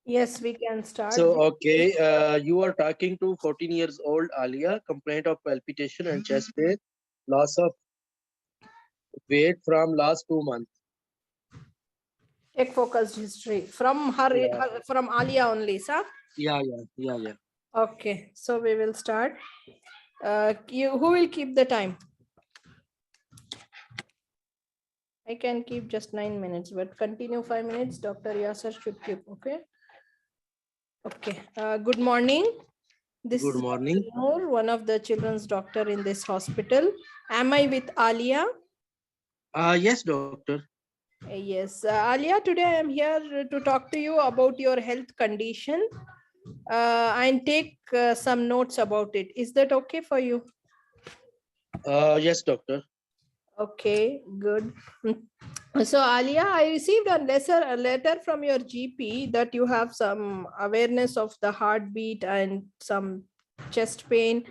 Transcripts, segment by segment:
Yes, we can start. So, okay, you are talking to 14 years old Alia, complaint of palpitation and chest pain, loss of weight from last 2 months. Take focused history from Yeah, from Alia only, sir. yeah. Okay, so we will start. Who will keep the time? I can keep just 9 minutes, but continue 5 minutes. Dr. Yasser should keep. Okay. Okay. Good morning. This Good is Dr. morning. Noor, one of the children's doctor in this hospital. Am I with Alia? Yes, doctor. Yes, Alia, today I am here to talk to you about your health condition and take some notes about it. Is that okay for you? Yes, doctor. Okay, good. So, Alia, I received a letter from your GP that you have some awareness of the heartbeat and some chest pain,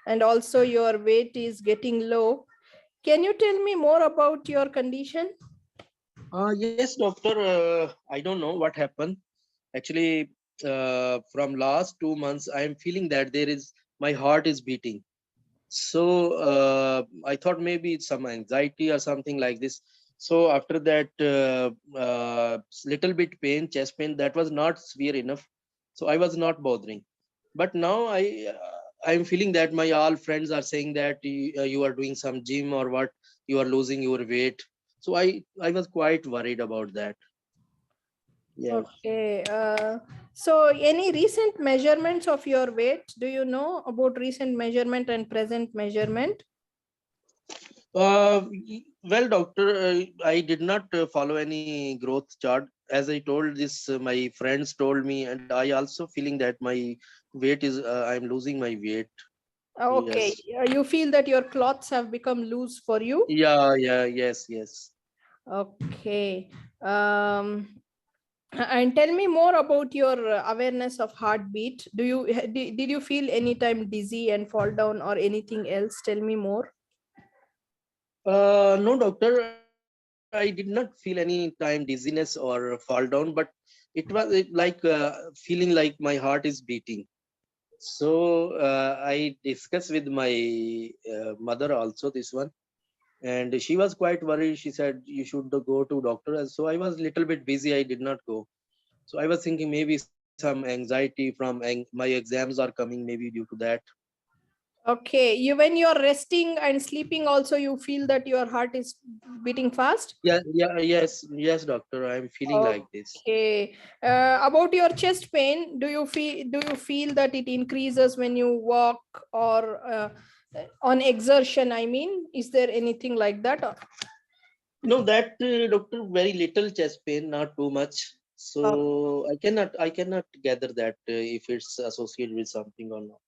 and also your weight is getting low. Can you tell me more about your condition? Yes, doctor. I don't know what happened. Actually, from last 2 months, I am feeling that my heart is beating. So I thought maybe it's some anxiety or something like this. So after that, little bit pain, chest pain, that was not severe enough. So I was not bothering. But now I'm feeling that my all friends are saying that you are doing some gym or what, you are losing your weight. So I was quite worried about that. Yes. Okay. So, any recent measurements of your weight? Do you know about recent measurement and present measurement? Well, doctor, I did not follow any growth chart. As I told this, my friends told me, and I also feeling that my weight is, I'm losing my weight. Okay. Yes. You feel that your cloths have become loose for you? Yes. Okay. And tell me more about your awareness of heartbeat. Did you feel anytime dizzy and fall down or anything else? Tell me more. No, doctor, I did not feel any time dizziness or fall down, but feeling like my heart is beating. So I discussed with my mother also this one, and she was quite worried. She said you should go to doctor. And so I was little bit busy, I did not go. So I was thinking maybe some anxiety from my exams are coming, maybe due to that. Okay, when you're resting and sleeping, also you feel that your heart is beating fast. Yes, doctor, I'm feeling like this. Okay. About your chest pain, do you feel that it increases when you walk or on exertion? I mean, is there anything like that? No, that doctor, very little chest pain, not too much. So Uh, I cannot gather that if it's associated with something or not.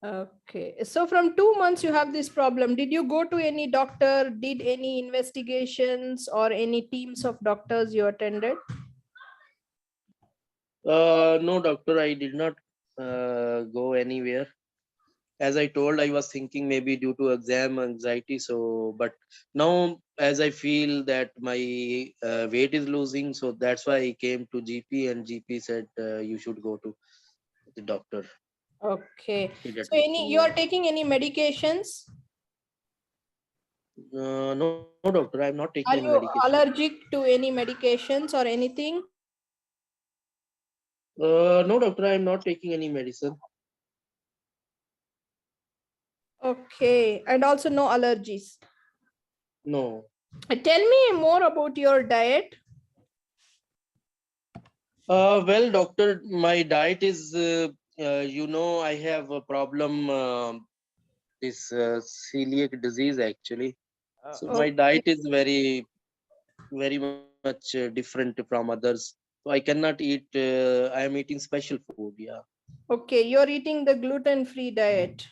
Okay. So from 2 months you have this problem. Did you go to any doctor? Did any investigations or any teams of doctors you attended? No, doctor, I did not go anywhere. As I told, I was thinking maybe due to exam anxiety. So, but now as I feel that my weight is losing, so that's why I came to GP, and GP said you should go to the doctor. Okay. So Pediatrician, you yeah. are taking any medications? No, doctor, I'm not taking any Are you medication. allergic to any medications or anything? No, doctor, I'm not taking any medicine. Okay. And also no allergies. No. Tell me more about your diet. Well, doctor, my diet is, I have a problem, this celiac disease actually. So my Okay. diet is very much different from others. So I cannot eat. I am eating special food. Yeah. Okay. You're eating the gluten-free diet.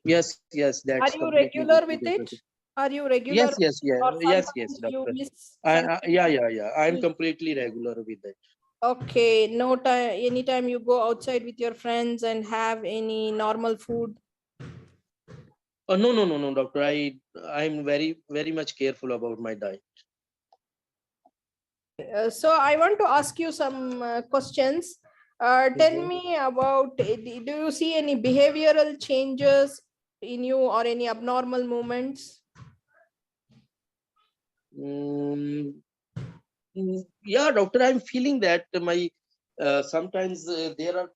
Yes. That's Are you completely good. regular with it? Are you regular with it? Or Yes, sometimes you doctor. miss, Yeah. I am miss. completely regular with it. Okay. No time. Anytime you go outside with your friends and have any normal food. No, doctor. I'm very much careful about my diet. So I want to ask you some questions. Tell me about, do you see any behavioral changes in you or any abnormal movements? Yeah, doctor, I'm feeling that my sometimes there are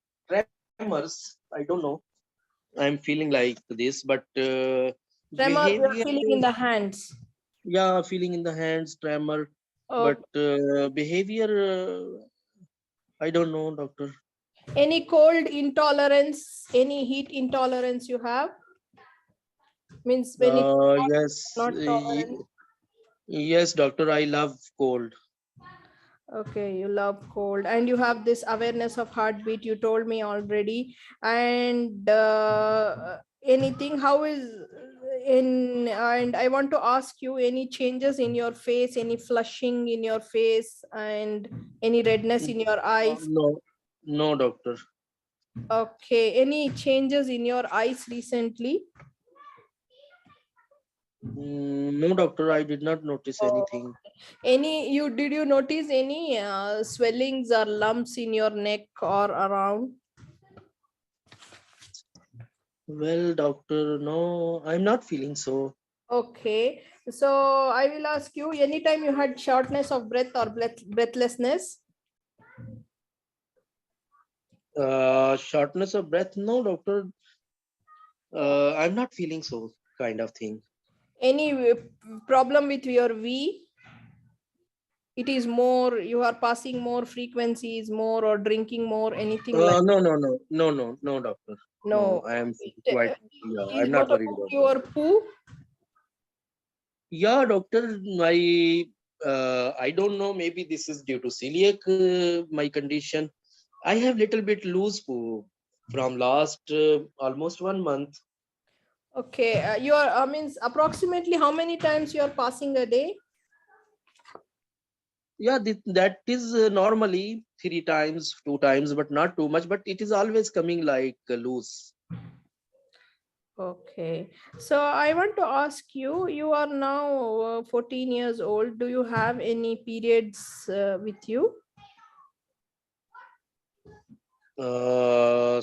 tremors. I don't know. I'm feeling like this, but Tremor you're behavior, feeling in the hands. yeah, feeling in the hands, tremor, but Oh, behavior, I don't know, doctor. any cold intolerance, any heat intolerance you have? Means when it's hot, Yes, not tolerant. yes, doctor, I love cold. Okay, you love cold and you have this awareness of heartbeat, you told me already. And anything, how is in, and I want to ask you, any changes in your face, any flushing in your face, and any redness in your eyes? No, no, doctor. Okay, any changes in your eyes recently? No, doctor, I did not notice Oh, anything. any, you did you notice any swellings or lumps in your neck or around? Well, doctor, no, I'm not feeling so. Okay, so I will ask you, anytime you had shortness of breath or breathlessness? Shortness of breath, no, doctor. I'm not feeling so kind of thing. Any problem with your V? It is more, you are passing more frequencies, more, or drinking more, anything like? No, no, no, no, no, no, doctor. No, No. I am quite, yeah, I'm not What worried about about that. your poo? Yeah, doctor, I don't know, maybe this is due to celiac, my condition. I have little bit loose poo from last almost 1 month. Okay, you are, means approximately how many times you are passing a day? Yeah, that is normally 3 times, 2 times, but not too much, but it is always coming like loose. Okay, so I want to ask you, you are now 14 years old. Do you have any periods with you? Uh,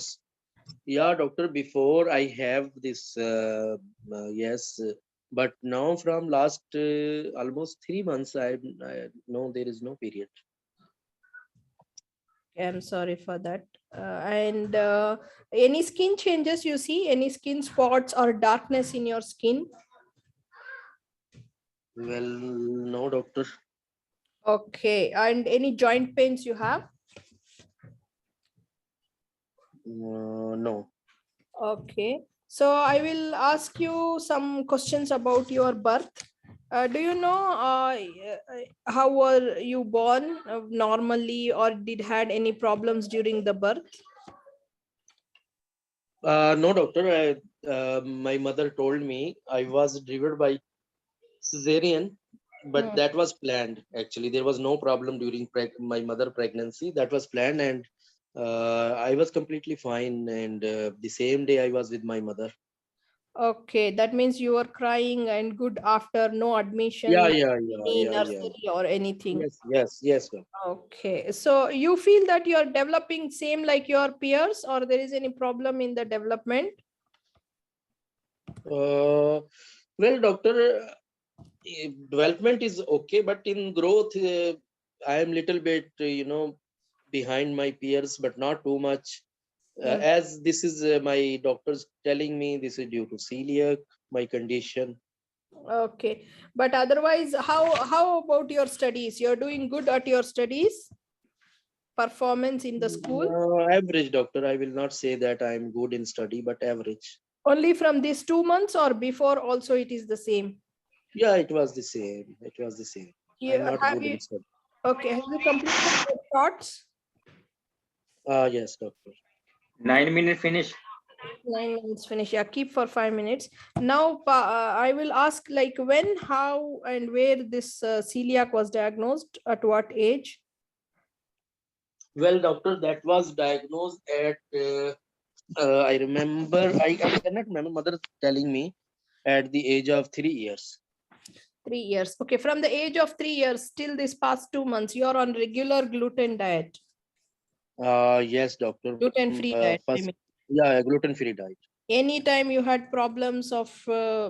Yeah, doctor, before I have this, yes, but now from last almost 3 months, I know there is no period. I'm sorry for that. And any skin changes you see? Any skin spots or darkness in your skin? Well, no, doctor. Okay, and any joint pains you have? No. Okay, so I will ask you some questions about your birth. Do you know how were you born normally, or did had any problems during the birth? No, doctor. My mother told me I was delivered by cesarean, but Hmm. that was planned. Actually, there was no problem during my mother pregnancy. That was planned, and I was completely fine. And the same day I was with my mother. Okay, that means you were crying and good after, no Yeah, admission, yeah, yeah, any yeah, yeah. nursery or anything. Yes, yes, yes, ma'am. Okay, so you feel that you are developing same like your peers, or there is any problem in the development? Well, doctor, development is okay, but in growth, I am little bit, behind my peers, but not too much. Hmm. As this is my doctors telling me, this is due to celiac, my condition. Okay, but otherwise, how about your studies? You're doing good at your studies, performance in the school? Average, doctor. I will not say that I am good in study, but average. Only from these 2 months, or before also it is the same? Yeah, it was the same. It was the same. You I'm not have good you, in study. okay, have you completed your thoughts? Yes, doctor. 9 minutes finish. 9 minutes finish. Yeah, keep for 5 minutes. Now, I will ask, like, when, how, and where this celiac was diagnosed, at what age? Well, doctor, that was diagnosed at, I remember, I cannot remember, mother telling me at the age of 3 years. 3 years. Okay, from the age of 3 years till this past 2 months, you're on regular gluten diet. Yes, doctor. Gluten-free diet, I First, mean. yeah, gluten-free diet. Anytime you had problems of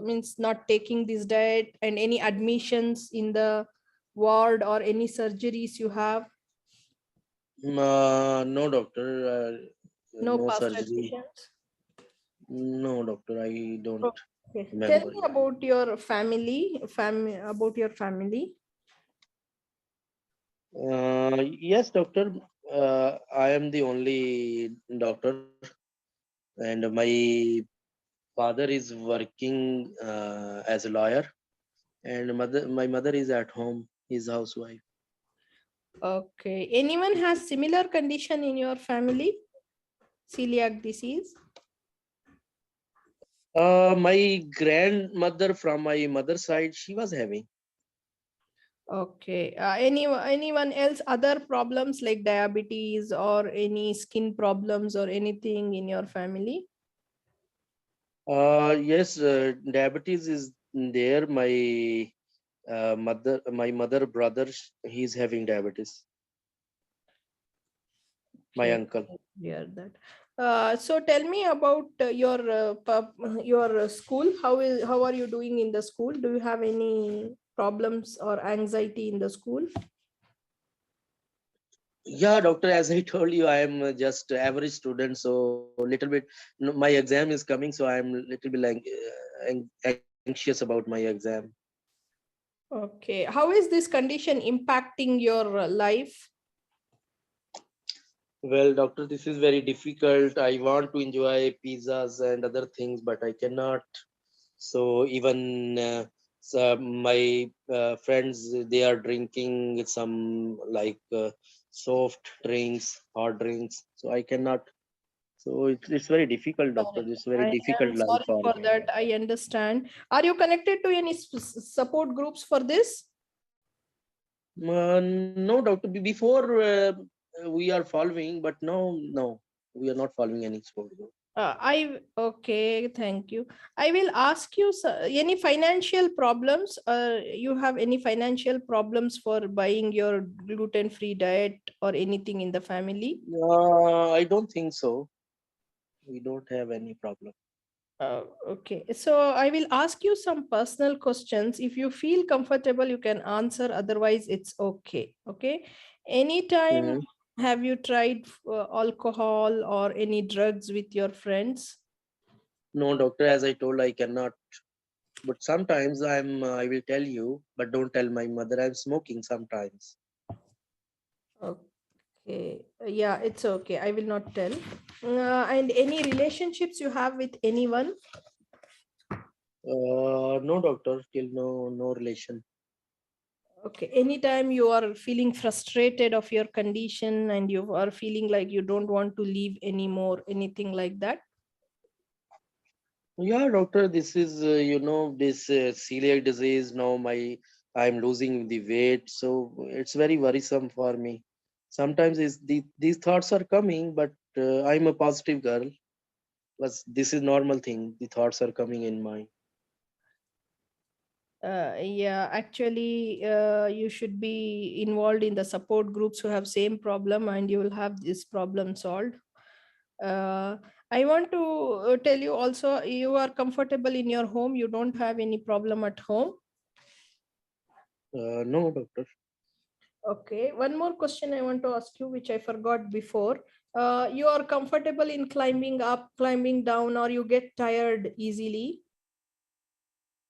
means not taking this diet, and any admissions in the ward or any surgeries you have? No, doctor. No No past surgery. admissions? No, doctor. I don't Okay. Tell remember. me Yeah. about your family, about your family. Yes, doctor. I am the only doctor, and my father is working as a lawyer, and my mother is at home. He's housewife. Okay. Anyone has similar condition in your family? Celiac disease? My grandmother from my mother's side, she was having. Okay. Anyone else other problems like diabetes or any skin problems or anything in your family? Yes, diabetes is there. My mother brother, he's having diabetes. My Okay. uncle. Hear that. So tell me about your school. How are you doing in the school? Do you have any problems or anxiety in the school? Yeah, doctor. As I told you, I am just average student. So little bit. My exam is coming, so I'm little bit like anxious about my exam. Okay. How is this condition impacting your life? Well, doctor, this is very difficult. I want to enjoy pizzas and other things, but I cannot. So even my friends, they are drinking some like soft drinks, hot drinks. So I cannot. So it's very difficult, doctor. Correct. It's very I difficult am life sorry for for me. that. I understand. Are you connected to any support groups for this? No, doctor. Before we are following, but no, no, we are not following any sport. Okay, thank you. I will ask you any financial problems. You have any financial problems for buying your gluten-free diet or anything in the family? I don't think so. We don't have any problem. Okay, so I will ask you some personal questions. If you feel comfortable, you can answer. Otherwise, it's okay. Okay. Anytime Mhm. have you tried alcohol or any drugs with your friends? No, doctor, as I told, I cannot. But sometimes I will tell you, but don't tell my mother I'm smoking sometimes. Okay. Yeah, it's okay. I will not tell. And any relationships you have with anyone? No, doctor, still no relation. Okay. Anytime you are feeling frustrated of your condition and you are feeling like you don't want to live anymore, anything like that? Yeah, doctor, this is this celiac disease. Now I'm losing the weight, so it's very worrisome for me. Sometimes these thoughts are coming, but I'm a positive girl. But this is normal thing. The thoughts are coming in mind. Yeah, actually, you should be involved in the support groups who have same problem, and you will have this problem solved. Uh, I want to tell you also, you are comfortable in your home. You don't have any problem at home. No, doctor. Okay. One more question I want to ask you, which I forgot before. You are comfortable in climbing up, climbing down, or you get tired easily?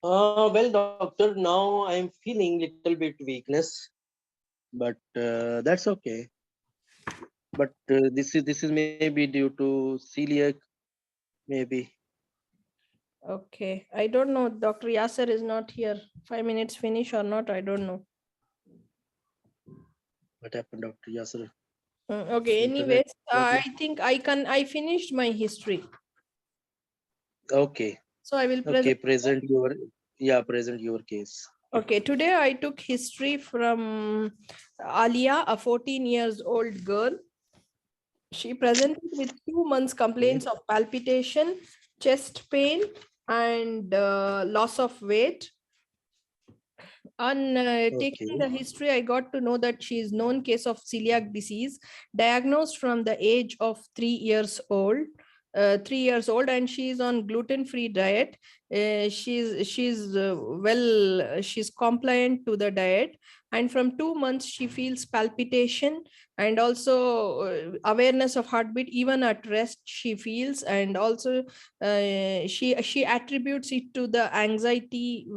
Well, doctor, now I'm feeling little bit weakness, but that's okay. But this is maybe due to celiac, maybe. Okay. I don't know. Dr. Yasser is not here. 5 minutes finish or not, I don't know. What happened, Doctor Yasser? Okay. Internet Anyways, problem. I think I finished my history. Okay, So I will okay. present. Present your case. Okay. Today I took history from Alia, a 14 years old girl. She presented with 2 months Okay. complaints of palpitation, chest pain, and loss of weight. On taking the history, I got to know that she is known case of celiac disease, diagnosed from the age of 3 years old. 3 years old, and she is on gluten-free diet. She's compliant to the diet, and from 2 months she feels palpitation and also awareness of heartbeat. Even at rest she feels, and also she attributes it to the anxiety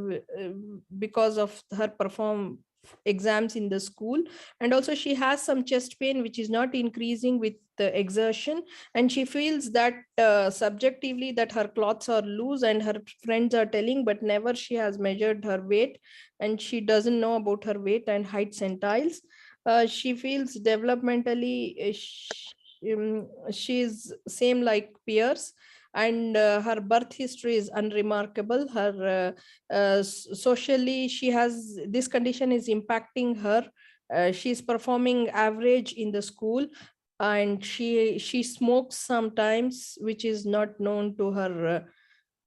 because of her perform exams in the school. And also she has some chest pain which is not increasing with the exertion, and she feels that subjectively that her clothes are loose, and her friends are telling, but never she has measured her weight, and she doesn't know about her weight and height centiles. She feels developmentally she's same like peers, and her birth history is unremarkable. Her socially, she has this condition is impacting her. She's performing average in the school, and she smokes sometimes, which is not known to her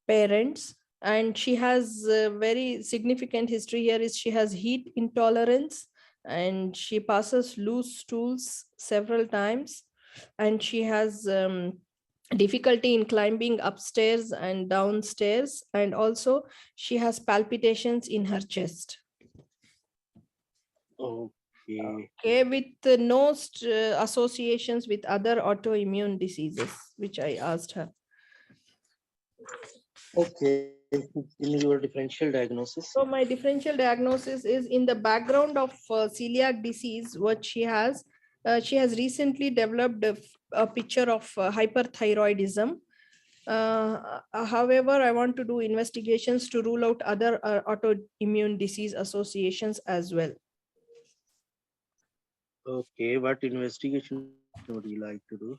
parents. And she has a very significant history here is she has heat intolerance, and she passes loose stools several times, and she has difficulty in climbing upstairs and downstairs, and also she has palpitations in her chest. Okay. Okay, with no associations with other autoimmune diseases, which I asked her. Okay. In your differential diagnosis. So my differential diagnosis is in the background of celiac disease. What she has recently developed a picture of hyperthyroidism. However, I want to do investigations to rule out other autoimmune disease associations as well. Okay. What investigation would you like to do?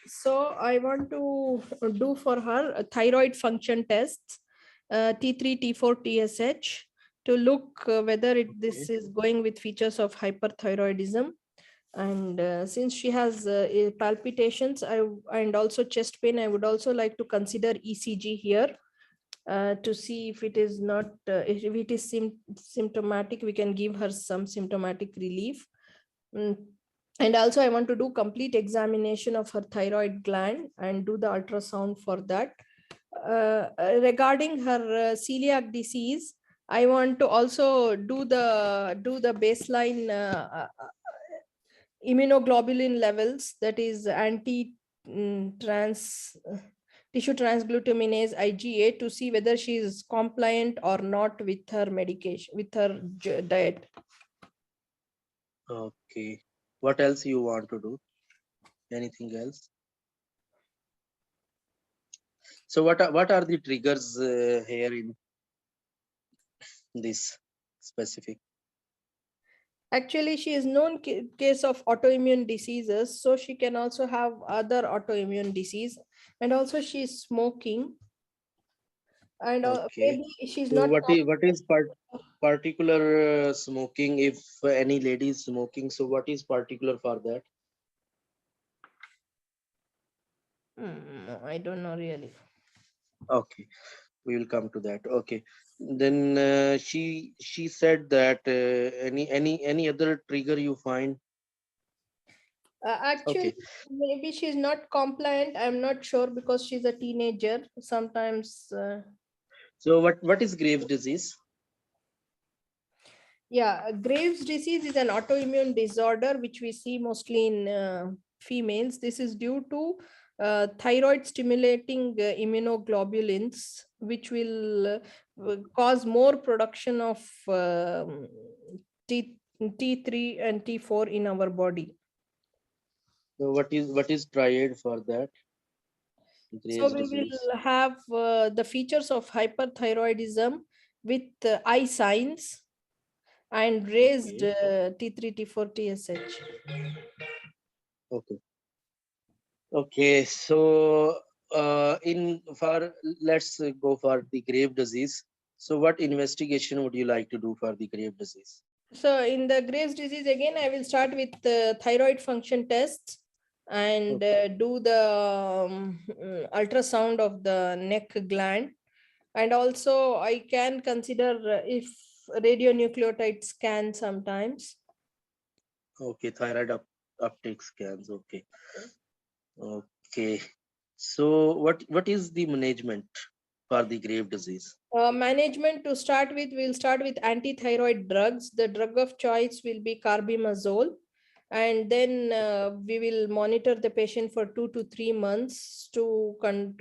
So I want to do for her a thyroid function tests, T3, T4, TSH, to look whether this is going with features of hyperthyroidism. And since she has palpitations and also chest pain, I would also like to consider ECG here to see if it is not, if it is symptomatic, we can give her some symptomatic relief. And also I want to do complete examination of her thyroid gland and do the ultrasound for that. Regarding her celiac disease, I want to also do the baseline immunoglobulin levels, that is tissue transglutaminase IgA, to see whether she is compliant or not with her medication, with her diet. Okay. What else you want to do? Anything else? So what are the triggers here in this specific? Actually, she is known case of autoimmune diseases, so she can also have other autoimmune disease, and also she is smoking, and Okay. maybe she's So not. what is particular smoking? If any lady is smoking, so what is particular for that? I don't know really. Okay, we will come to that. Okay, then she said that any other trigger you find? Actually, Okay, maybe she's not compliant. I'm not sure because she's a teenager. Sometimes, so what is Graves' disease? yeah, Graves' disease is an autoimmune disorder which we see mostly in females. This is due to thyroid stimulating immunoglobulins, which will cause more production of T3 and T4 in our body. So what is triad for that? So Graves' we disease. will have the features of hyperthyroidism with eye signs and raised Okay, T3, T4, TSH. okay, okay. So in for let's go for the Graves' disease. So what investigation would you like to do for the Graves' disease? So in the Graves' disease, again, I will start with the thyroid function tests and do the ultrasound of the neck gland. And also I can consider if radionucleotide scan sometimes. Okay, thyroid uptake scans. Okay. Okay. So what is the management for the Graves' disease? Management, to start with, we'll start with anti-thyroid drugs. The drug of choice will be carbimazole. And then we will monitor the patient for 2 to 3 months to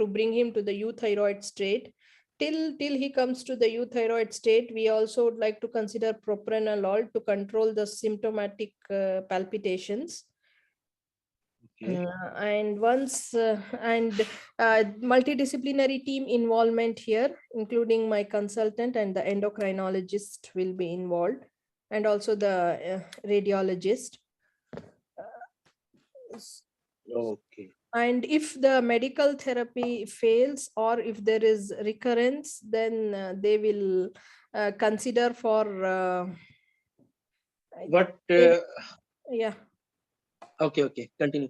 bring him to the euthyroid state. Till he comes to the euthyroid state, we also would like to consider propranolol to control the symptomatic palpitations. Okay. And once multidisciplinary team involvement here, including my consultant and the endocrinologist will be involved, and also the radiologist. Okay. And if the medical therapy fails or if there is recurrence, then they will consider for What? yeah, Okay. Continue.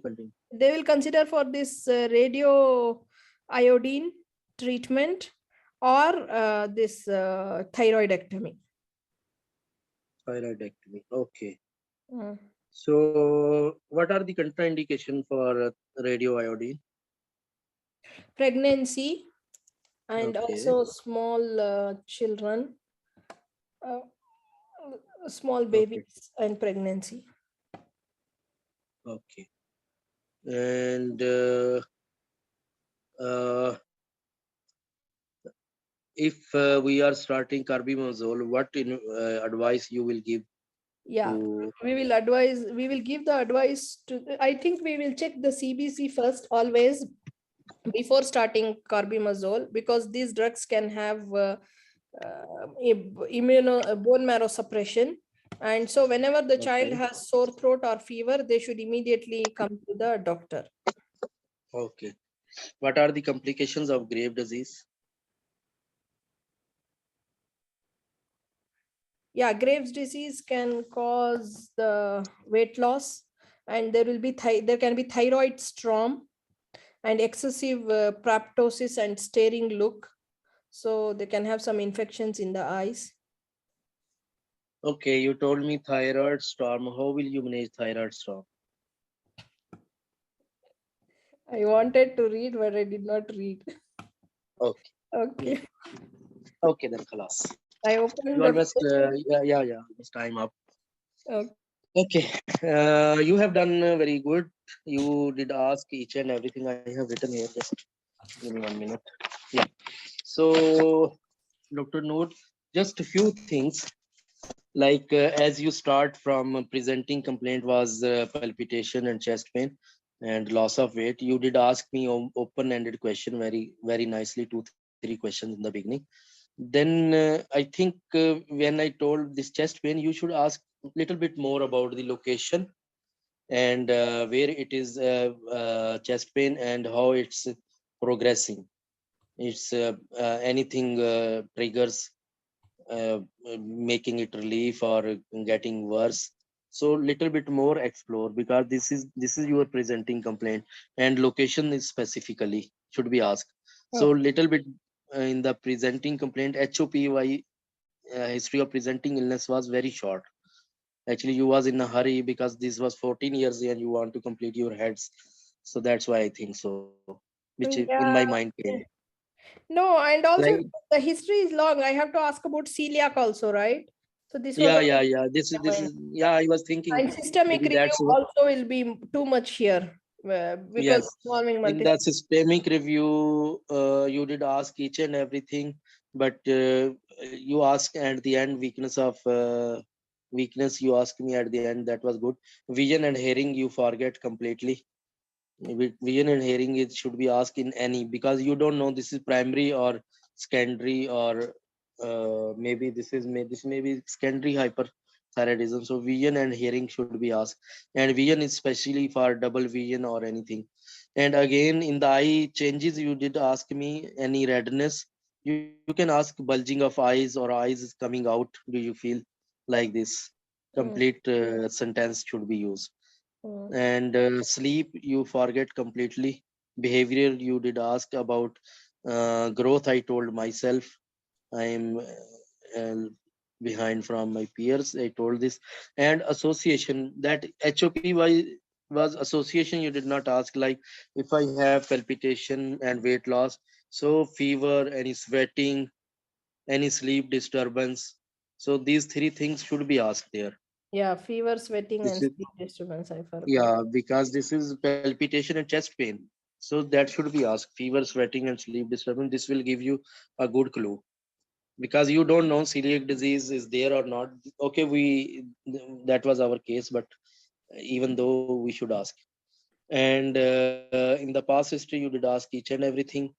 they will consider for this radio iodine treatment or this thyroidectomy. Thyroidectomy. Okay. Mm. So what are the contraindication for radio iodine? Pregnancy and Okay. also small children, uh, small Okay. babies and pregnancy. Okay. And uh, if we are starting carbimazole, what advice you will give Yeah, to? we will give the advice to, I think we will check the CBC first always before starting carbimazole, because these drugs can have bone marrow suppression. And so whenever the child Okay. has sore throat or fever, they should immediately come to the doctor. Okay. What are the complications of Graves' disease? Yeah, Graves' disease can cause the weight loss, and there can be thyroid storm and excessive proptosis and staring look. So they can have some infections in the eyes. Okay, you told me thyroid storm. How will you manage thyroid storm? I wanted to read, but I did not read. Okay. Okay. Okay, then khalas. I opened You the almost, page. yeah. It's time up. Okay. Okay, you have done very good. You did ask each and everything I have written here. Just give me 1 minute. Yeah. So, Dr. Noor, just a few things. Like as you start from presenting complaint was palpitation and chest pain and loss of weight. You did ask me open-ended question very nicely, 2-3 questions in the beginning. Then I think when I told this chest pain, you should ask a little bit more about the location and where it is chest pain and how it's progressing. It's anything triggers uh, making it relief or getting worse. So little bit more explore, because this is your presenting complaint and location is specifically should be asked. So Okay. little bit in the presenting complaint, HOPY history of presenting illness was very short. Actually, you was in a hurry because this was 14 years and you want to complete your heads. So that's why I think so, which in my Yeah. mind came. No, and Like, also the history is long. I have to ask about celiac also, right? So this was yeah. This is yeah. I was thinking and systemic maybe review that's what. also will be too much here because Yes, involving in multi. the systemic review, you did ask each and everything, but you ask at the end weakness. You asked me at the end, that was good. Vision and hearing you forget completely. With vision and hearing, it should be asked in any, because you don't know this is primary or secondary, or maybe this may be secondary hyperthyroidism. So vision and hearing should be asked, and vision is especially for double vision or anything. And again, in the eye changes, you did ask me any redness. You can ask bulging of eyes or eyes is coming out. Do you feel like this? Mm, Complete sentence should be used. mm. And sleep you forget completely. Behavior you did ask about. Growth I told myself. I am behind from my peers. I told this. And association, that HOP was association, you did not ask, like if I have palpitation and weight loss, so fever, any sweating, any sleep disturbance. So these three things should be asked there. Yeah, fever, sweating, This and is, sleep disturbance. I forgot. yeah, because this is palpitation and chest pain. So that should be asked. Fever, sweating, and sleep disturbance. This will give you a good clue, because you don't know celiac disease is there or not. Okay, that was our case, but even though we should ask. And in the past history, you did ask each and everything.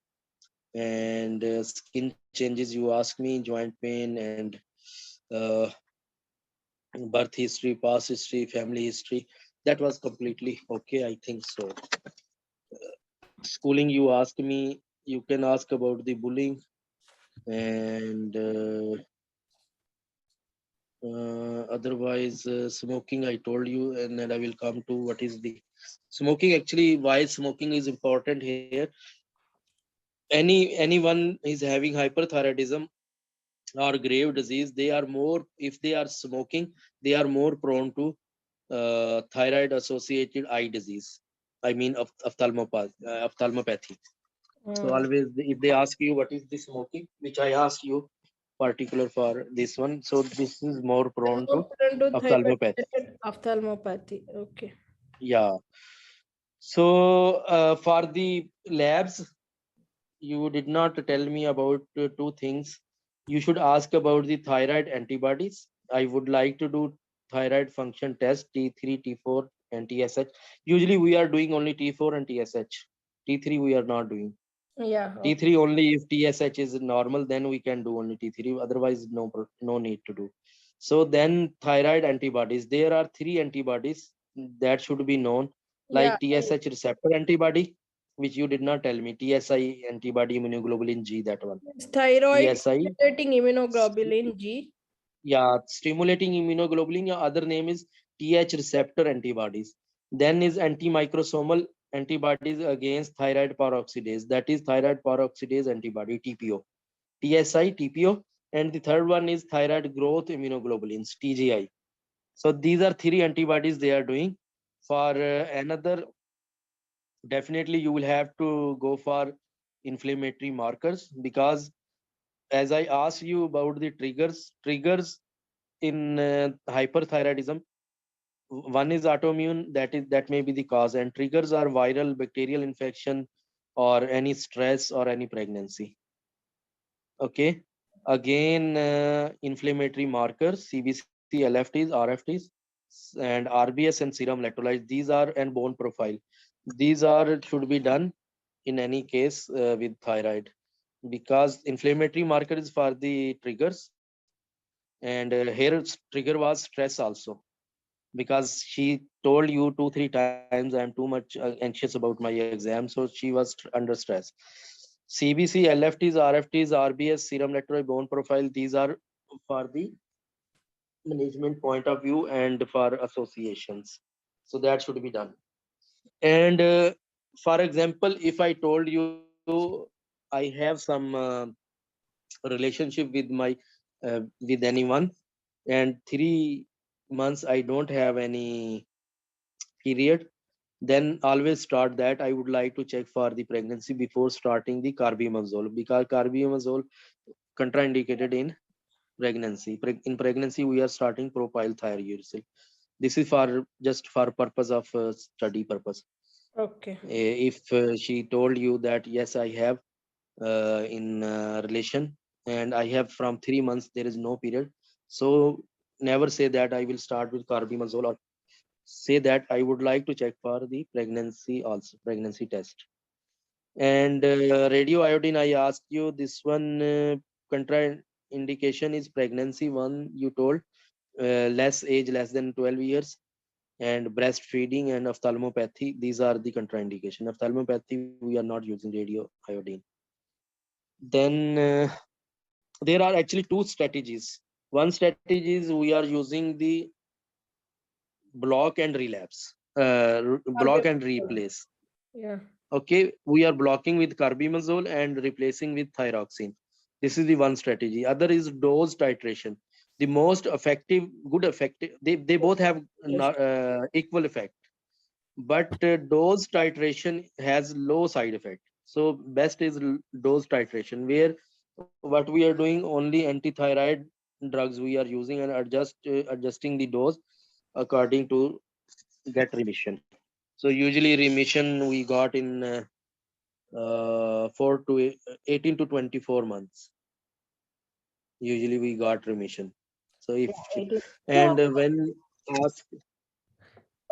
And skin changes, you ask me joint pain and uh, birth history, past history, family history. That was completely okay, I think so. Schooling, you ask me, you can ask about the bullying. And otherwise, smoking, I told you. And then I will come to what is the smoking. Actually, why smoking is important here. Anyone is having hyperthyroidism or grave disease, they are more, if they are smoking, they are more prone to thyroid associated eye disease. I mean, of ophthalmopathy. So Mm. always, if they ask you what is the smoking, which I asked you particular for this one, so this is more prone to More prone to ophthalmopathy. thyroid ophthalmopathy. Okay. Yeah. So for the labs, you did not tell me about two things. You should ask about the thyroid antibodies. I would like to do thyroid function test, T3, T4, and TSH. Usually we are doing only T4 and TSH. T3 we are not doing. Yeah. Okay. T3 only if TSH is normal, then we can do only T3. Otherwise, no need to do. So then thyroid antibodies. There are three antibodies that should be known, Yeah. like TSH receptor antibody, which you did not tell me. TSI antibody, immunoglobulin G, that one. It's thyroid TSI, stimulating immunoglobulin G. yeah, stimulating immunoglobulin. Your other name is TH receptor antibodies. Then is antimicrosomal antibodies against thyroid peroxidase. That is thyroid peroxidase antibody, TPO. TSI, TPO, and the third one is thyroid growth immunoglobulins, TGI. So these are three antibodies they are doing. For another, definitely you will have to go for inflammatory markers, because as I asked you about the triggers in hyperthyroidism, one is autoimmune, that may be the cause, and triggers are viral, bacterial infection, or any stress or any pregnancy. Okay. Again, inflammatory markers, CBC, LFTs, RFTs, and RBS and serum electrolytes. These are, and bone profile. These are should be done in any case with thyroid, because inflammatory marker is for the triggers. And here trigger was stress also, because she told you 2 3 times I'm too much anxious about my exam, so she was under stress. CBC, LFTs, RFTs, RBS, serum electrolyte, bone profile, these are for the management point of view and for associations. So that should be done. And for example, if I told you I have some relationship with my with anyone, and 3 months I don't have any period, then always start that. I would like to check for the pregnancy before starting the carbimazole, because carbimazole contraindicated in pregnancy. In pregnancy, we are starting propyl thiouracil. This is for just for purpose of study purpose. Okay. If she told you that yes, I have in relation, and I have from 3 months, there is no period. So never say that I will start with carbimazole, or say that I would like to check for the pregnancy also, pregnancy test. And radio iodine, I asked you this one, contraindication is pregnancy one, you told, less age, less than 12 years, and breastfeeding and ophthalmopathy. These are the contraindication. Ophthalmopathy, we are not using radio iodine. Then there are actually two strategies. One strategy is we are using the block and relapse, block and Carbimazole. replace. Yeah. Okay, we are blocking with carbimazole and replacing with thyroxine. This is the one strategy. Other is dose titration. The most effective, good effective, they both have equal effect, but dose titration has low side effect. So best is dose titration, where what we are doing, only anti-thyroid drugs we are using and adjusting the dose according to get remission. So usually remission we got in 18 to 24 months. Usually we got remission. So if Yeah, it is. So and when asked,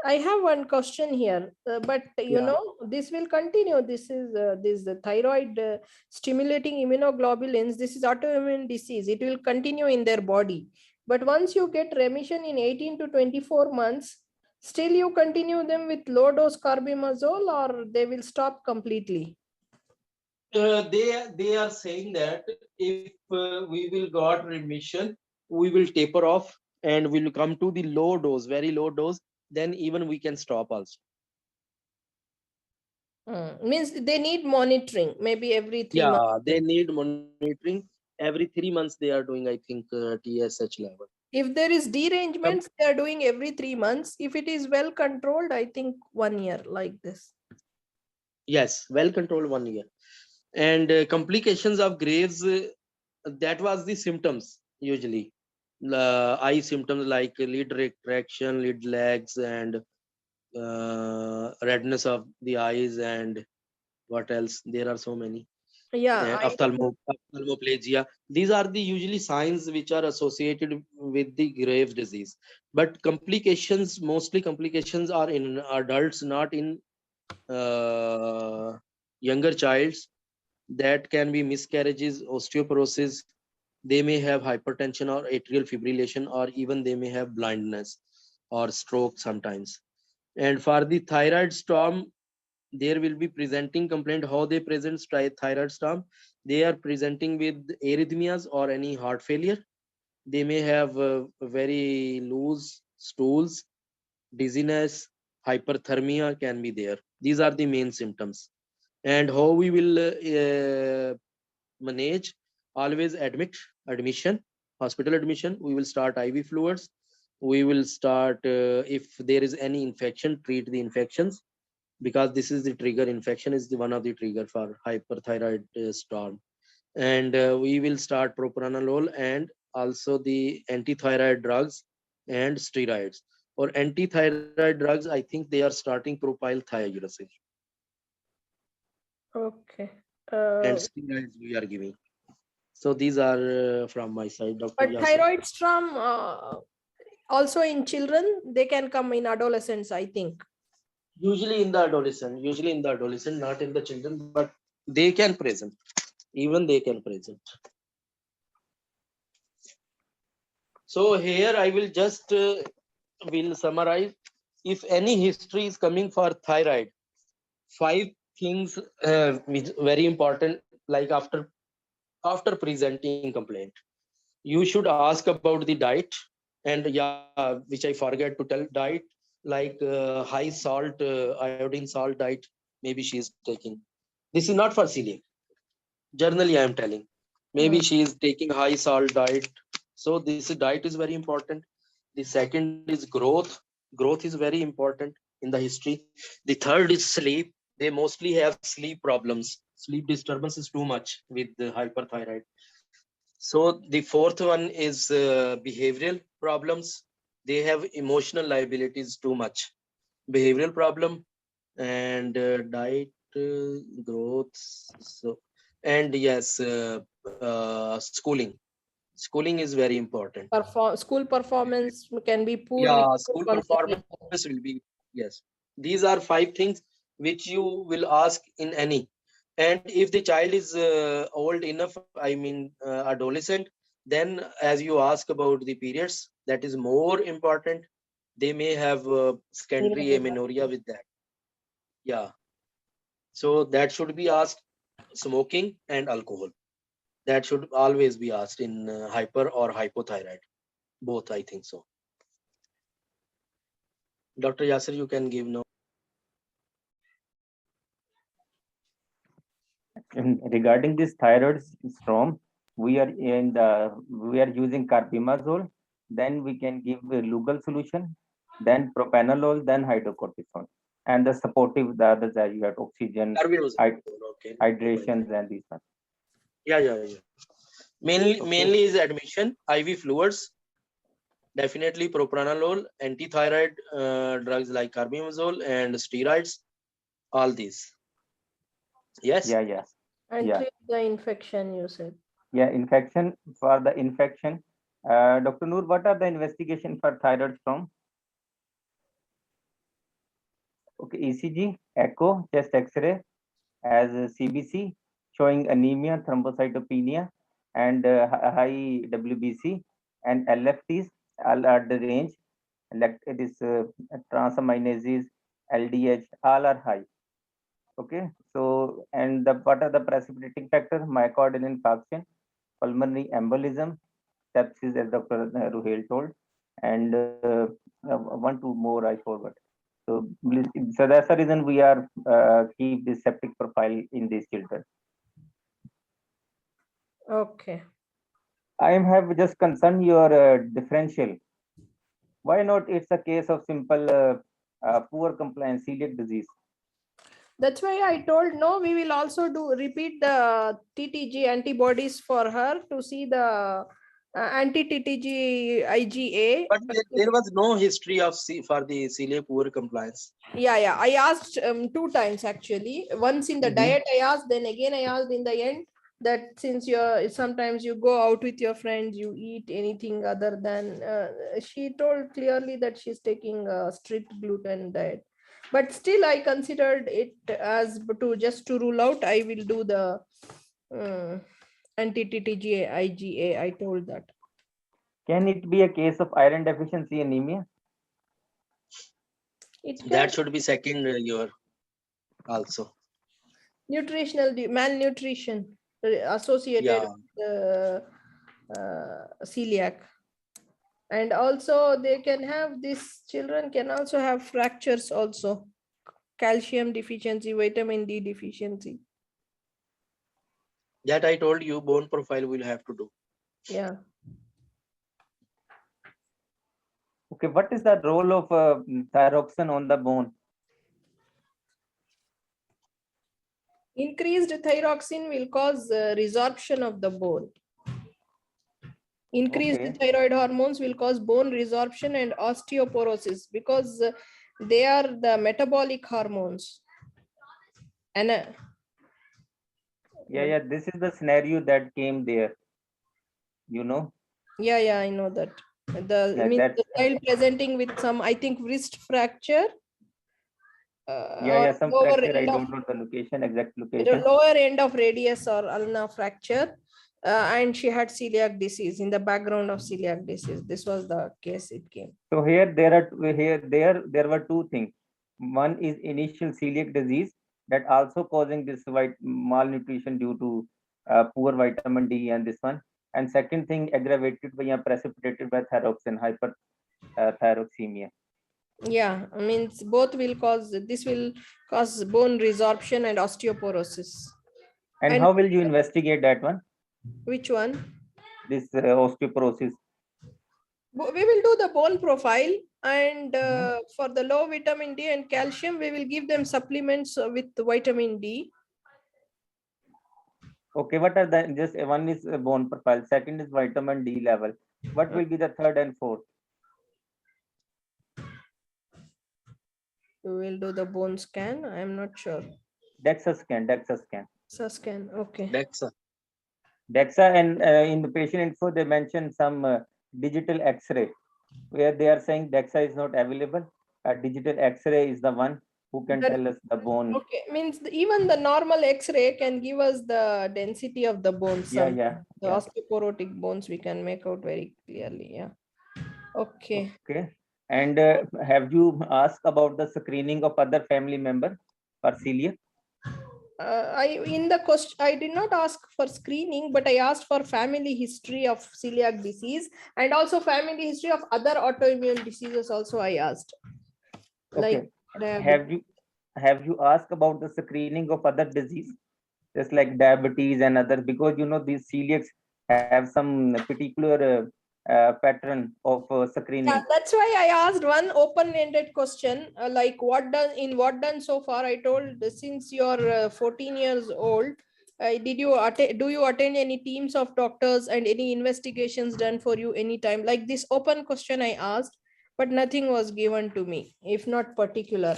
I have one question here, but yeah, this will continue. This the thyroid stimulating immunoglobulins. This is autoimmune disease. It will continue in their body. But once you get remission in 18 to 24 months, still you continue them with low dose carbimazole, or they will stop completely. they are saying that if we will got remission, we will taper off and will come to the low dose, very low dose. Then even we can stop also. Means they need monitoring, maybe every 3 months. Yeah, they need monitoring. Every 3 months they are doing, I think, TSH level. If there is Um, derangements, they are doing every 3 months. If it is well controlled, I think 1 year like this. yes, well controlled 1 year. And complications of Graves, that was the symptoms usually. Eye symptoms like lid retraction, lid legs, and redness of the eyes, and what else? There are so many. Yeah, I Ophthalmoplegia. These are the usually signs which are associated with the Graves disease. But complications, mostly complications are in adults, not in younger childs. That can be miscarriages, osteoporosis. They may have hypertension or atrial fibrillation, or even they may have blindness or stroke sometimes. And for the thyroid storm, there will be presenting complaint. How they present thyroid storm? They are presenting with arrhythmias or any heart failure. They may have very loose stools, dizziness, hyperthermia can be there. These are the main symptoms. And how we will manage? Always admission, hospital admission. We will start IV fluids. We will start, if there is any infection, treat the infections, because this is the trigger. Infection is the one of the trigger for hyperthyroid storm. And we will start propranolol and also the anti-thyroid drugs and steroids. Or anti-thyroid drugs, I think they are starting propyl thioglycine, okay. and Uh, steroids we are giving. So these are from my side, Dr. but Yasir. thyroid storm also in children, they can come in adolescents, I think. Usually in the adolescent, not in the children, but they can present. Even they can present. So here I will just will summarize. If any history is coming for thyroid, 5 things which very important. Like after presenting complaint, you should ask about the diet. And yeah, which I forget to tell, diet like high salt, iodine salt diet. Maybe she is taking. This is not for celiac. Generally, I am telling. Maybe Mm. she is taking high salt diet. So this diet is very important. The second is growth. Growth is very important in the history. The third is sleep. They mostly have sleep problems. Sleep disturbance is too much with the hyperthyroid. So the fourth one is behavioral problems. They have emotional liabilities too much. Behavioral problem and diet, growth. So, and yes, schooling. Schooling is very important. School performance can be poor with Yeah, poor school concentration. performance will be, yes. These are 5 things which you will ask in any. And if the child is old enough, I mean adolescent, then as you ask about the periods, that is more important. They may have secondary Irregular. amenorrhea with that. Yeah. So that should be asked. Smoking and alcohol. That should always be asked in hyper or hypothyroid. Both, I think so. Dr. Yasir, you can give now. Regarding this thyroid storm, we are using carbimazole then we can give a Lugal solution, then propanolol, then hydrocortisone. And the supportive, the others are you have oxygen, Carbimazole, okay. hydrations, and these ones. Yeah. Mainly is admission, IV fluids, definitely propranolol, antithyroid drugs like carbimazole and steroids, all these. Yes. Yeah. And Yeah. treat the infection, you said. Yeah, infection. For the infection, Dr. Noor, what are the investigation for thyroid from? Okay, ECG, echo, chest X-ray as a CBC showing anemia, thrombocytopenia, and high WBC, and LFTs all are the range. Like it is transaminases, LDH, all are high. Okay, so and the what are the precipitating factors? Myocardial infarction, pulmonary embolism, sepsis, as Dr. Ruhail told, and one, two more I forgot. So, so that's the reason we are keep this septic profile in these children. Okay. I have just concerned your differential. Why not? It's a case of simple poor compliance celiac disease. That's why I told no, we will also repeat the TTG antibodies for her to see the anti-TTG IgA. But there was no history of for the celiac poor compliance. Yeah. I asked 2 times actually. Once in the diet I asked, then again I asked in the end that since sometimes you go out with your friends, you eat anything other than she told clearly that she's taking a strict gluten diet. But still I considered it as just to rule out, I will do the anti-TTG IgA. I told that. Can it be a case of iron deficiency anemia? That should be second year also. Nutritional malnutrition associated with celiac. And also they can have, these children can also have fractures also, calcium deficiency, vitamin D deficiency. That I told you, bone profile will have to do. Yeah. Okay, what is the role of thyroxine on the bone? Increased thyroxine will cause resorption of the bone. Increased thyroid hormones will cause bone resorption and osteoporosis because they are the metabolic hormones. And Yeah, this is the scenario that came there, you know. Yeah, I know that. The child presenting with some, I think, wrist fracture. Some fracture. I don't know the location, exact location. The lower end of radius or ulna fracture, and she had celiac disease in the background of celiac disease. This was the case it came. So here there were 2 things. One is initial celiac disease that also causing this malnutrition due to poor vitamin D and this one. And second thing aggravated by precipitated by thyroxine, hyperthyroxemia. Yeah, means both will cause, this will cause bone resorption and osteoporosis. And how will you investigate that one? Which one? This osteoporosis. We will do the bone profile, and for the low vitamin D and calcium, we will give them supplements with vitamin D. Okay, what are the, just one is bone profile, second is vitamin D level. What will be the third and fourth? We will do the bone scan. I am not sure. DEXA scan. Scan, okay. DEXA, and in the patient info, they mentioned some digital X-ray, where they are saying DEXA is not available. Digital X-ray is the one who can tell us the bone. Okay, means even the normal X-ray can give us the density of the bones. The osteoporotic bones we can make out very clearly. Yeah. Okay. And have you asked about the screening of other family member for celiac? I did not ask for screening, but I asked for family history of celiac disease and also family history of other autoimmune diseases. Also, I asked. Okay. Have you asked about the screening of other disease, just like diabetes and other, because these celiacs have some particular pattern of screening. Yeah, that's why I asked one open-ended question, like what done so far. I told since you're 14 years old, do you attend any teams of doctors and any investigations done for you anytime? Like this open question I asked, but nothing was given to me, if not particular.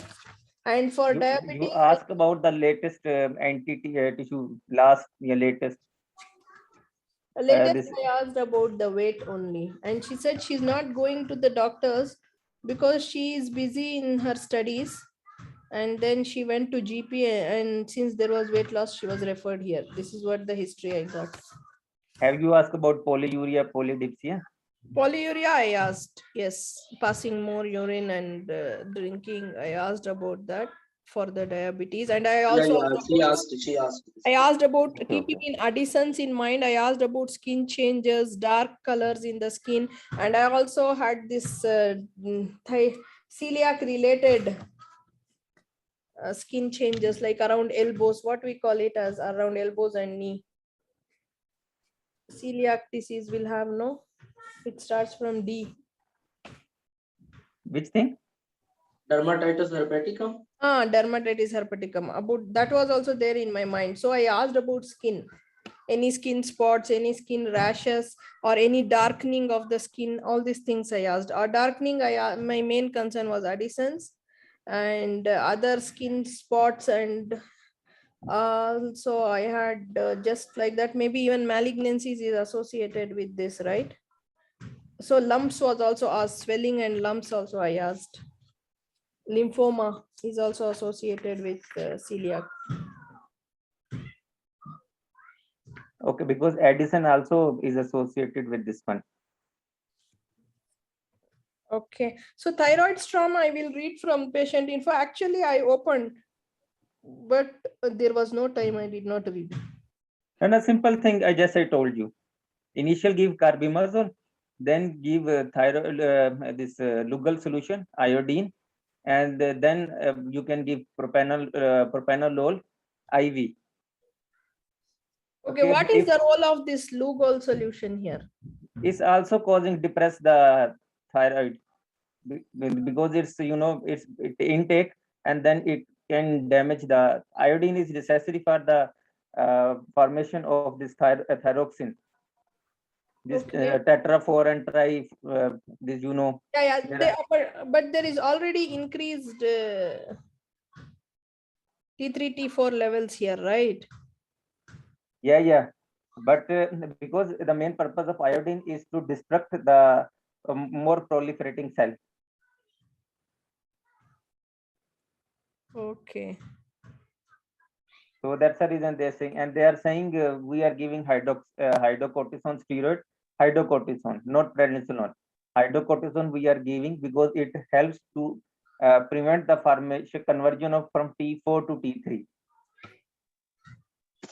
And for You diabetes, ask about the latest tissue, latest. later This I asked about the weight only, and she said she's not going to the doctors because she is busy in her studies. And then she went to GP, and since there was weight loss, she was referred here. This is what the history I got. have you asked about polyuria, polydipsia? Polyuria, I asked, yes, passing more urine and drinking. I asked about that for the diabetes, and I also She asked. I asked about Okay, keeping okay. in Addison's in mind. I asked about skin changes, dark colors in the skin, and I also had this celiac related skin changes like around elbows, what we call it as around elbows and knee. Celiac disease will have no, it starts from D. Which thing? Dermatitis herpeticum. Dermatitis herpeticum. About that was also there in my mind. So I asked about skin, any skin spots, any skin rashes, or any darkening of the skin. All these things I asked. Or darkening, my main concern was Addison's, and other skin spots, and so I had just like that. Maybe even malignancies is associated with this, right? So lumps was also asked. Swelling and lumps also I asked. Lymphoma is also associated with celiac. Okay, because Addison also is associated with this one. Okay, so thyroid trauma, I will read from patient info. Actually, I opened, but there was no time. I did not read. And a simple thing I told you. Initial give carbimazole, then give thyroid Lugal solution, iodine, and then you can give propanolol IV. Okay, what is the role of this Lugol solution here? It's also causing depress the thyroid because it's it's intake, and then it can damage the iodine is necessary for the formation of this thyroxine. This Okay. tetra 4 and tri this Yeah, but there is already increased T3 T4 levels here, right? yeah, but because the main purpose of iodine is to destruct the more proliferating cell. Okay. So that's the reason they're saying, and they are saying we are giving hydrocortisone steroid, hydrocortisone, not prednisolone. Hydrocortisone we are giving because it helps to prevent the formation conversion of from T4 to T3.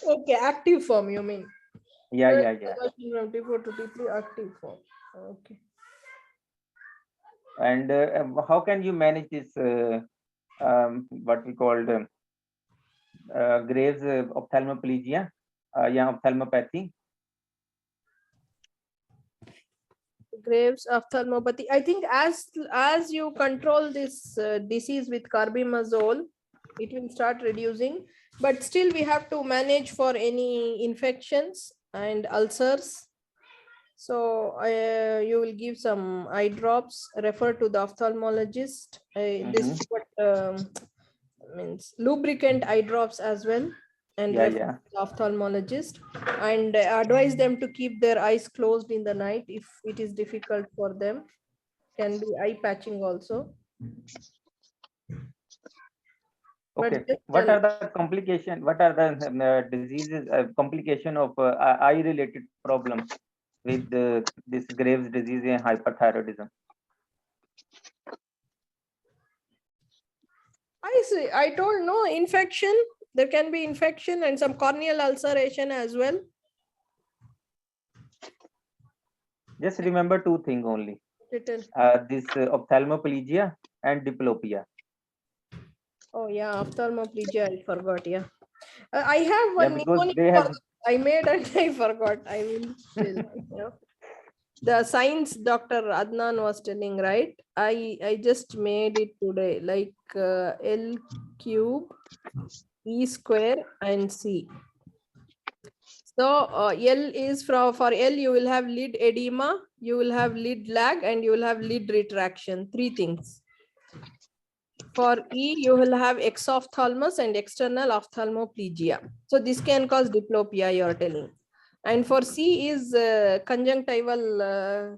Okay, active form, you mean? Yeah. From T4 to T3, active form. Okay. And how can you manage this what we called Graves ophthalmoplegia, ophthalmopathy? Graves ophthalmopathy. I think as you control this disease with carbimazole, it will start reducing. But still, we have to manage for any infections and ulcers. So you will give some eye drops. Refer to the ophthalmologist. This is what means lubricant eye drops as well, and refer to the ophthalmologist, and advise them to keep their eyes closed in the night if it is difficult for them. Can be eye patching also. Okay. What are the complications? What are the diseases, complication of eye-related problems with this Graves' disease and hyperthyroidism? I see. I told no infection. There can be infection and some corneal ulceration as well. Just remember two things only. This ophthalmoplegia and diplopia. Oh yeah, ophthalmoplegia. I forgot. Yeah, I have one. Because they have. I made and I forgot. I will still. The signs Dr. Adnan was telling, right? I just made it today, like L cube, E square, and C. So L is for L, you will have lid edema, you will have lid lag, and you will have lid retraction. 3 things. For E, you will have exophthalmos and external ophthalmoplegia. So this can cause diplopia, you are telling. And for C is conjunctival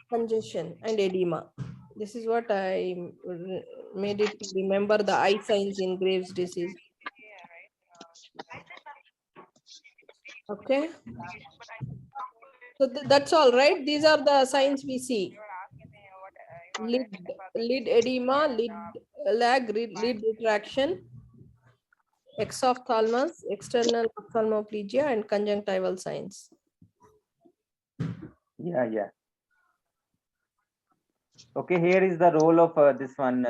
congestion and edema. This is what I made it to remember the eye signs in Graves' disease. Okay. So that's all right. These are the signs we see. Lid edema, lid lag, lid retraction, exophthalmos, external ophthalmoplegia, and conjunctival signs. Yeah. Okay, here is the role of this one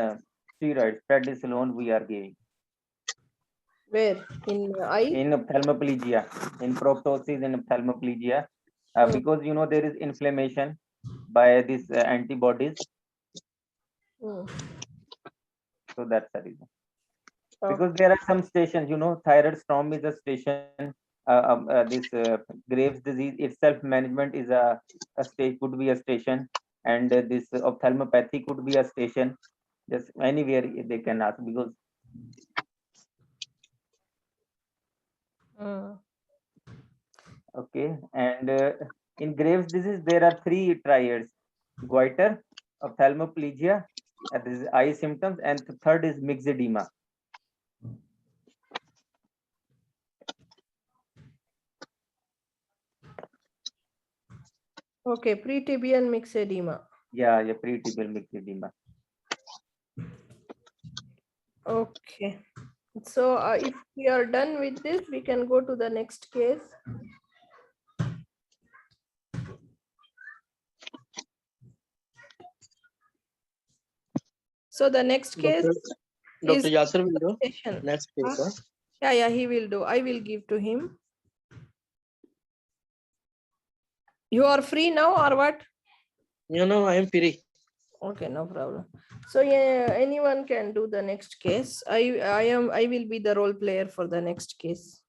steroid, prednisolone we are giving. Where? In eye? In ophthalmoplegia, in proptosis and ophthalmoplegia, because you know there is inflammation by these antibodies. So that's the reason. Because there are some stations, you know, thyroid storm is a station. This Graves' disease itself management is a stage, could be a station, and this ophthalmopathy could be a station. Just anywhere they can ask because. Okay, and in Graves' disease there are 3 triads: goiter, ophthalmoplegia, this is eye symptoms, and the third is mixed edema. Okay, pretibial mixed edema. Yeah, pretibial mixed edema. Okay. So if we are done with this, we can go to the next case. So the next case Dr. is Yasser will do session. next case. Huh? Yeah, he will do. I will give to him. You are free now or what? You know, I am free. Okay, no problem. So yeah, anyone can do the next case. I will be the role player for the next case.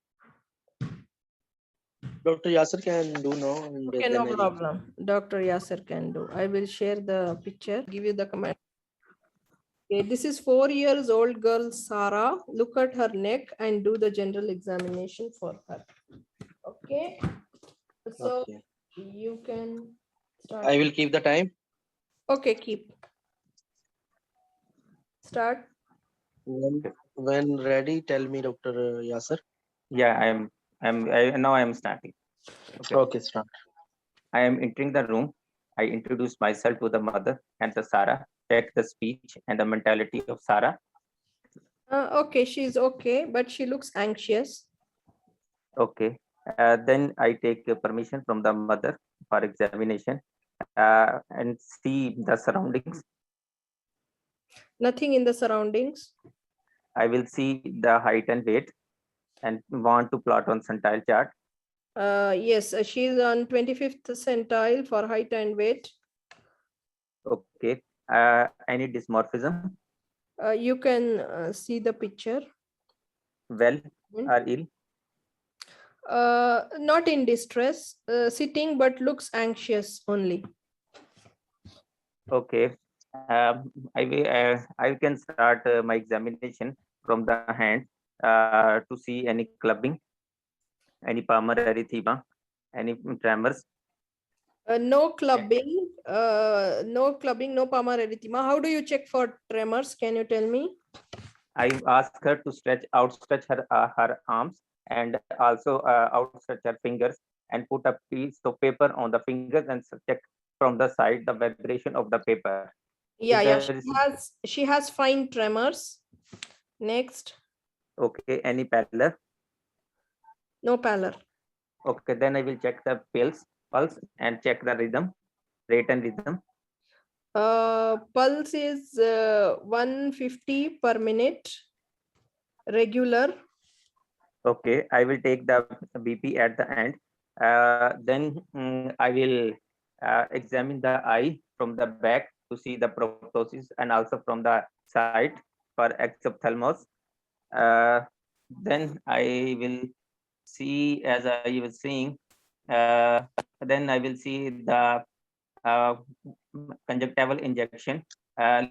Dr. Yasser can do now. And Okay, then no I will. problem. Dr. Yasser can do. I will share the picture, give you the command. Okay, this is 4 years old girl, Sarah. Look at her neck and do the general examination for her. Okay. So Okay. you can start. I will keep the time. Okay, keep. Start. When ready, tell me, Dr. Yasser. Yeah, now I am starting. Okay, start. I am entering the room. I introduce myself to the mother and the Sarah, check the speech and the mentality of Sarah. Okay, she's okay, but she looks anxious. Okay. Then I take permission from the mother for examination and see the surroundings. Nothing in the surroundings. I will see the height and weight and want to plot on centile chart. Yes, she's on 25th centile for height and weight. Okay. Any dysmorphism? You can see the picture. Well or ill? Not in distress, sitting, but looks anxious only. Okay. I can start my examination from the hand to see any clubbing, any palmar erythema, any tremors. No clubbing, no clubbing, no palmar erythema. How do you check for tremors? Can you tell me? I ask her to outstretch her arms and also outstretch her fingers and put a piece of paper on the fingers and check from the side the vibration of the paper. Yeah, she has fine tremors. Next. Okay, any pallor? No pallor. Okay, then I will check the pulse and check the rhythm, rate and rhythm. Pulse is 150 per minute, regular. Okay, I will take the BP at the end. Then I will examine the eye from the back to see the proptosis and also from the side for exophthalmos. Then I will see, as I was saying, then I will see the uh, conjunctival injection,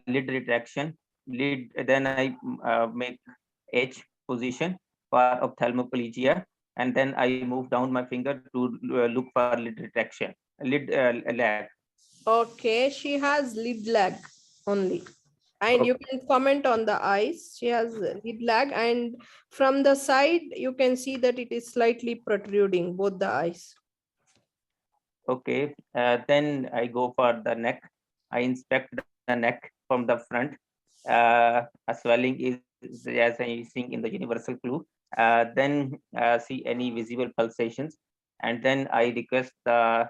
lid retraction, lid. Then I make H position for ophthalmoplegia, and then I move down my finger to look for lid retraction, lid lag. Okay, she has lid lag only. And you can comment on the eyes. She has lid lag, and from the side, you can see that it is slightly protruding, both the eyes. Okay, then I go for the neck. I inspect the neck from the front. A swelling is as I seeing in the universal clue. Then see any visible pulsations, and then I request the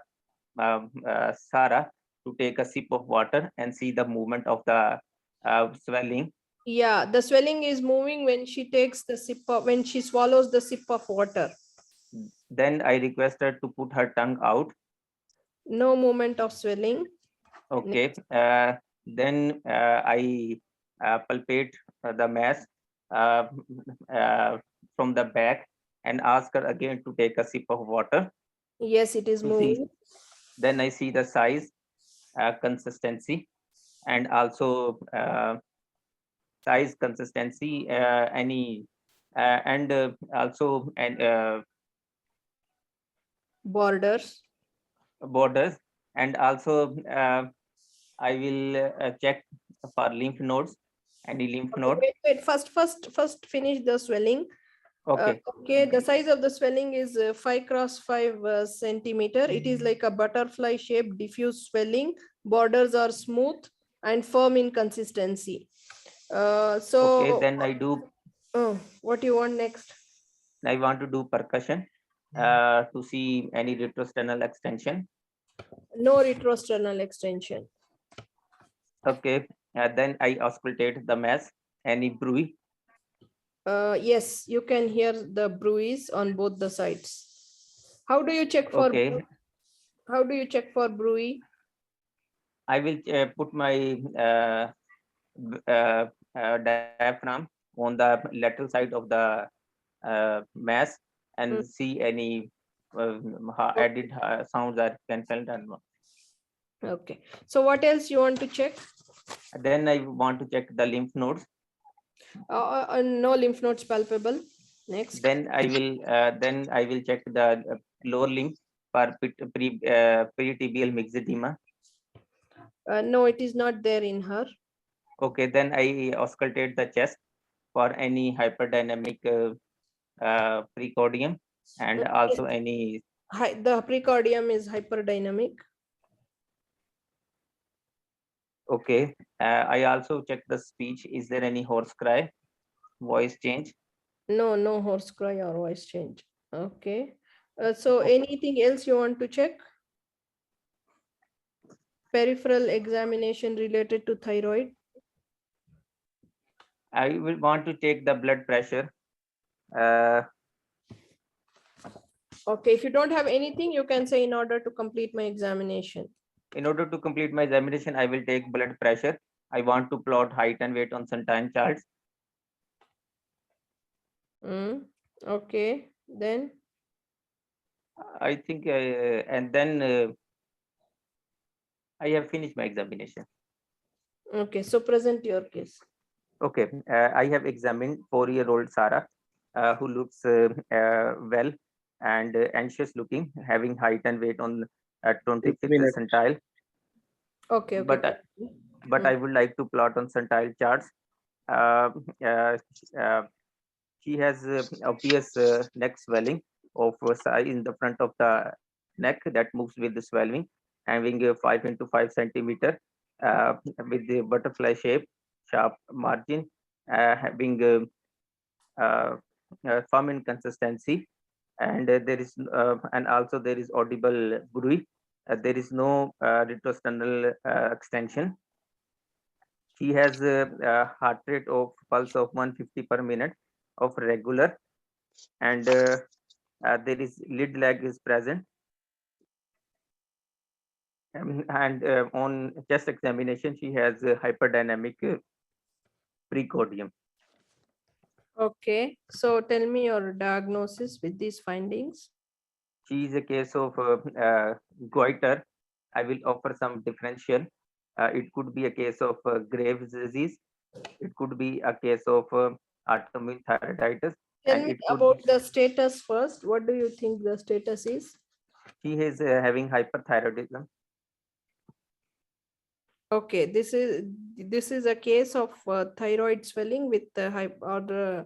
SURAH to take a sip of water and see the movement of the swelling. Yeah, the swelling is moving when she takes the sip of, when she swallows the sip of water. Then I request her to put her tongue out. No movement of swelling. Okay. Then I palpate the mass uh, uh, from the back and ask her again to take a sip of water Yes, it is to see. moving. Then I see the size, consistency, and also size, consistency, any, and also and Borders. borders, and also I will check for lymph nodes, any lymph Okay, node. wait. First finish the swelling. Okay. Okay, the size of the swelling is 5 cross 5 centimeter. It is like a butterfly shape, diffuse swelling. Borders are smooth and firm in consistency. Okay, then I do. What you want next? I want to do percussion to see any retrosternal extension. No retrosternal extension. Okay, then I auscultate the mass, any bruit. Yes, you can hear the bruise on both the sides. How do you check for? Okay, How do you check for bruise? I will put my diaphragm on the lateral side of the mass and see any added sounds that can felt. Okay. So what else you want to check? Then I want to check the lymph nodes. No lymph nodes palpable. Next. Then I will check the lower limb for peritibial myxedema. No, it is not there in her. Okay, then I auscultate the chest for any hyperdynamic precordium and also any. The precordium is hyperdynamic. Okay, I also check the speech. Is there any hoarse cry, voice change? No horse cry or voice change. Okay. So Okay. anything else you want to check? Peripheral examination related to thyroid. I will want to take the blood pressure. Uh, Okay, if you don't have anything, you can say in order to complete my examination. in order to complete my examination, I will take blood pressure. I want to plot height and weight on Sunshine charts. Okay, then. I think, and then I have finished my examination. Okay, so present your case. Okay, I have examined 4-year-old SURAH, who looks well and anxious looking, having height and weight on 25th percentile. Okay. But I would like to plot on centile charts. Uh, uh, uh, she has obvious neck swelling of size in the front of the neck that moves with the swelling, having a 5 into 5 centimeter with the butterfly shape, sharp margin, having firm in consistency, and there is and also there is audible bruit. There is no retrosternal extension. She has a heart rate of pulse of 150 per minute of regular, and there is lid lag is present. And on chest examination, she has hyperdynamic precordium. Okay, so tell me your diagnosis with these findings. She is a case of goiter. I will offer some differential. It could be a case of Graves' disease. It could be a case of autoimmune thyroiditis, Tell and me it could about the status first. What do you think the status is? she is having hyperthyroidism. Okay, this is a case of thyroid swelling with or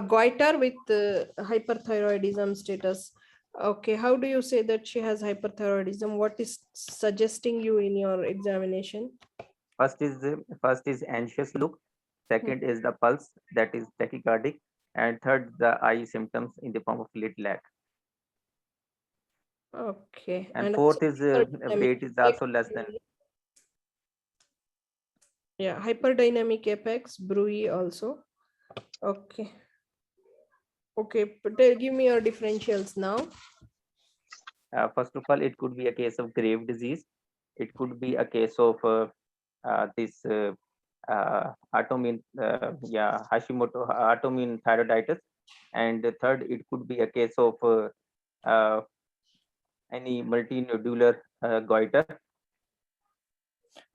goiter with hyperthyroidism status. Okay, how do you say that she has hyperthyroidism? What is suggesting you in your examination? First is anxious look. Second is the pulse, that is tachycardic, and third the eye symptoms in the form of lid lag. Okay, And also fourth is hyperdynamic weight is apex also less than. yeah, hyperdynamic apex bruit also. Okay. Okay, but give me your differentials now. First of all, it could be a case of grave disease. It could be a case of this autoimmune, Hashimoto autoimmune thyroiditis. And the third, it could be a case of uh, any multinodular goiter.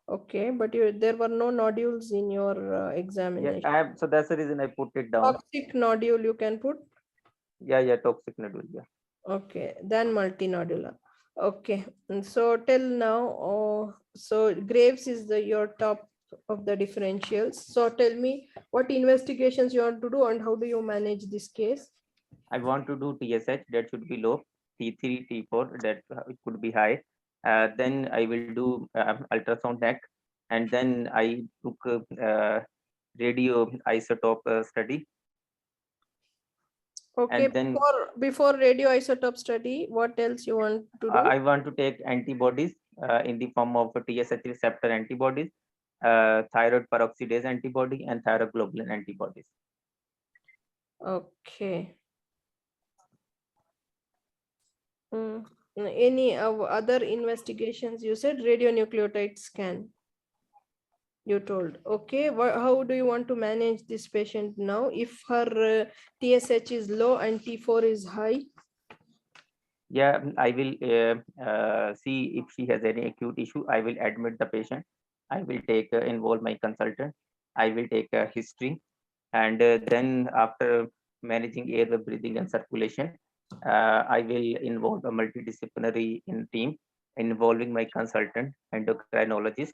Okay, but there were no nodules in your examination. So that's the reason I put it down. Toxic nodule you can put. Toxic nodule. Okay, then multinodular. Okay, and so till now, so Graves is your top of the differentials. So tell me what investigations you want to do and how do you manage this case? I want to do TSH, that should be low. T3, T4, that it could be high. Then I will do ultrasound neck, and then I took radio isotope study. Okay, And then before radioisotope study, what else you want to do? I want to take antibodies in the form of TSH receptor antibodies, thyroid peroxidase antibody, and thyroglobulin antibodies. Okay. Any other investigations? You said radionucleotide scan. You told. Okay. How do you want to manage this patient now? If her TSH is low and T4 is high? Yeah, I will see if she has any acute issue. I will admit the patient. I will take involve my consultant. I will take a history, and then after managing airway, breathing, and circulation, I will involve a multidisciplinary team involving my consultant, endocrinologist,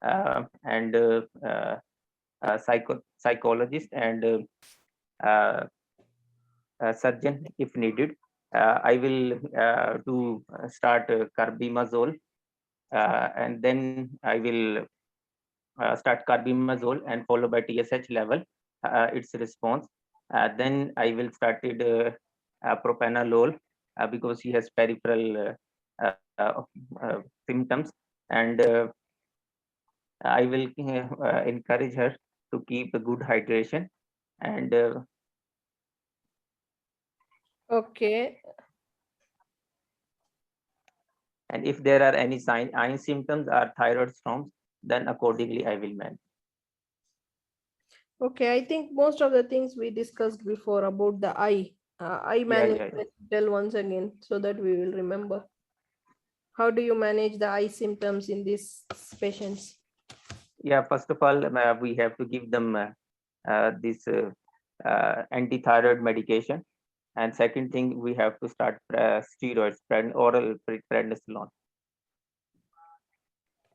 and psychologist, and surgeon if needed. I will start carbimazole, and then I will start carbimazole and followed by TSH level, its response. Then I will started propanolol because he has peripheral symptoms, and I will encourage her to keep a good hydration, and Okay. and if there are any eye symptoms or thyroid storms, then accordingly I will manage. Okay. I think most of the things we discussed before about the eye management. Tell once again so that we will remember. How do you manage the eye symptoms in these patients? Yeah, first of all, we have to give them this anti-thyroid medication, and second thing, we have to start steroids, oral prednisolone,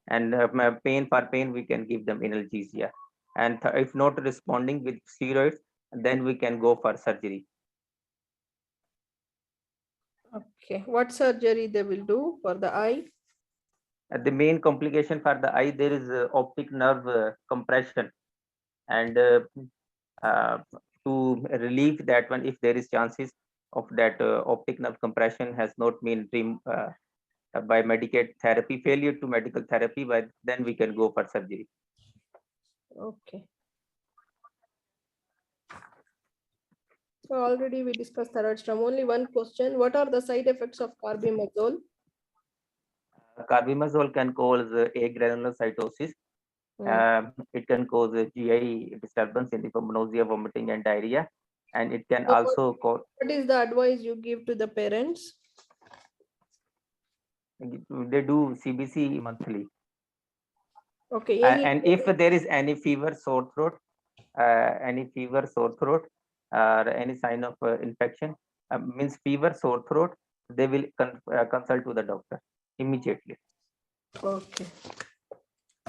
and pain we can give them analgesia, and if not responding with steroids, then we can go for surgery. Okay. What surgery they will do for the eye? The main complication for the eye, there is optic nerve compression, and to relieve that one, if there is chances of that optic nerve compression has not been by medical therapy, failure to medical therapy, but then we can go for surgery. Okay. So already we discussed thyroid storm. Only one question. What are the side effects of carbimazole? Carbimazole can cause agranulocytosis. It can cause GI disturbance in the form of nausea, vomiting, and diarrhea. And it can So also cause, what is the advice you give to the parents? they do CBC monthly. Okay. And if there is any fever, sore throat, or any sign of infection, means fever, sore throat, they will consult to the doctor immediately. Okay.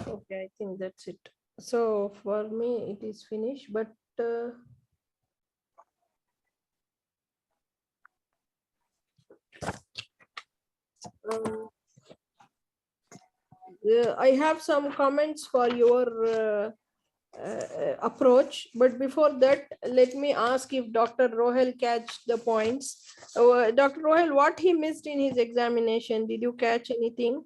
Okay, I think that's it. So for me, it is finished, but I have some comments for your approach, but before that, let me ask if Dr. Rohel catch the points. Dr. Rohel, what he missed in his examination? Did you catch anything?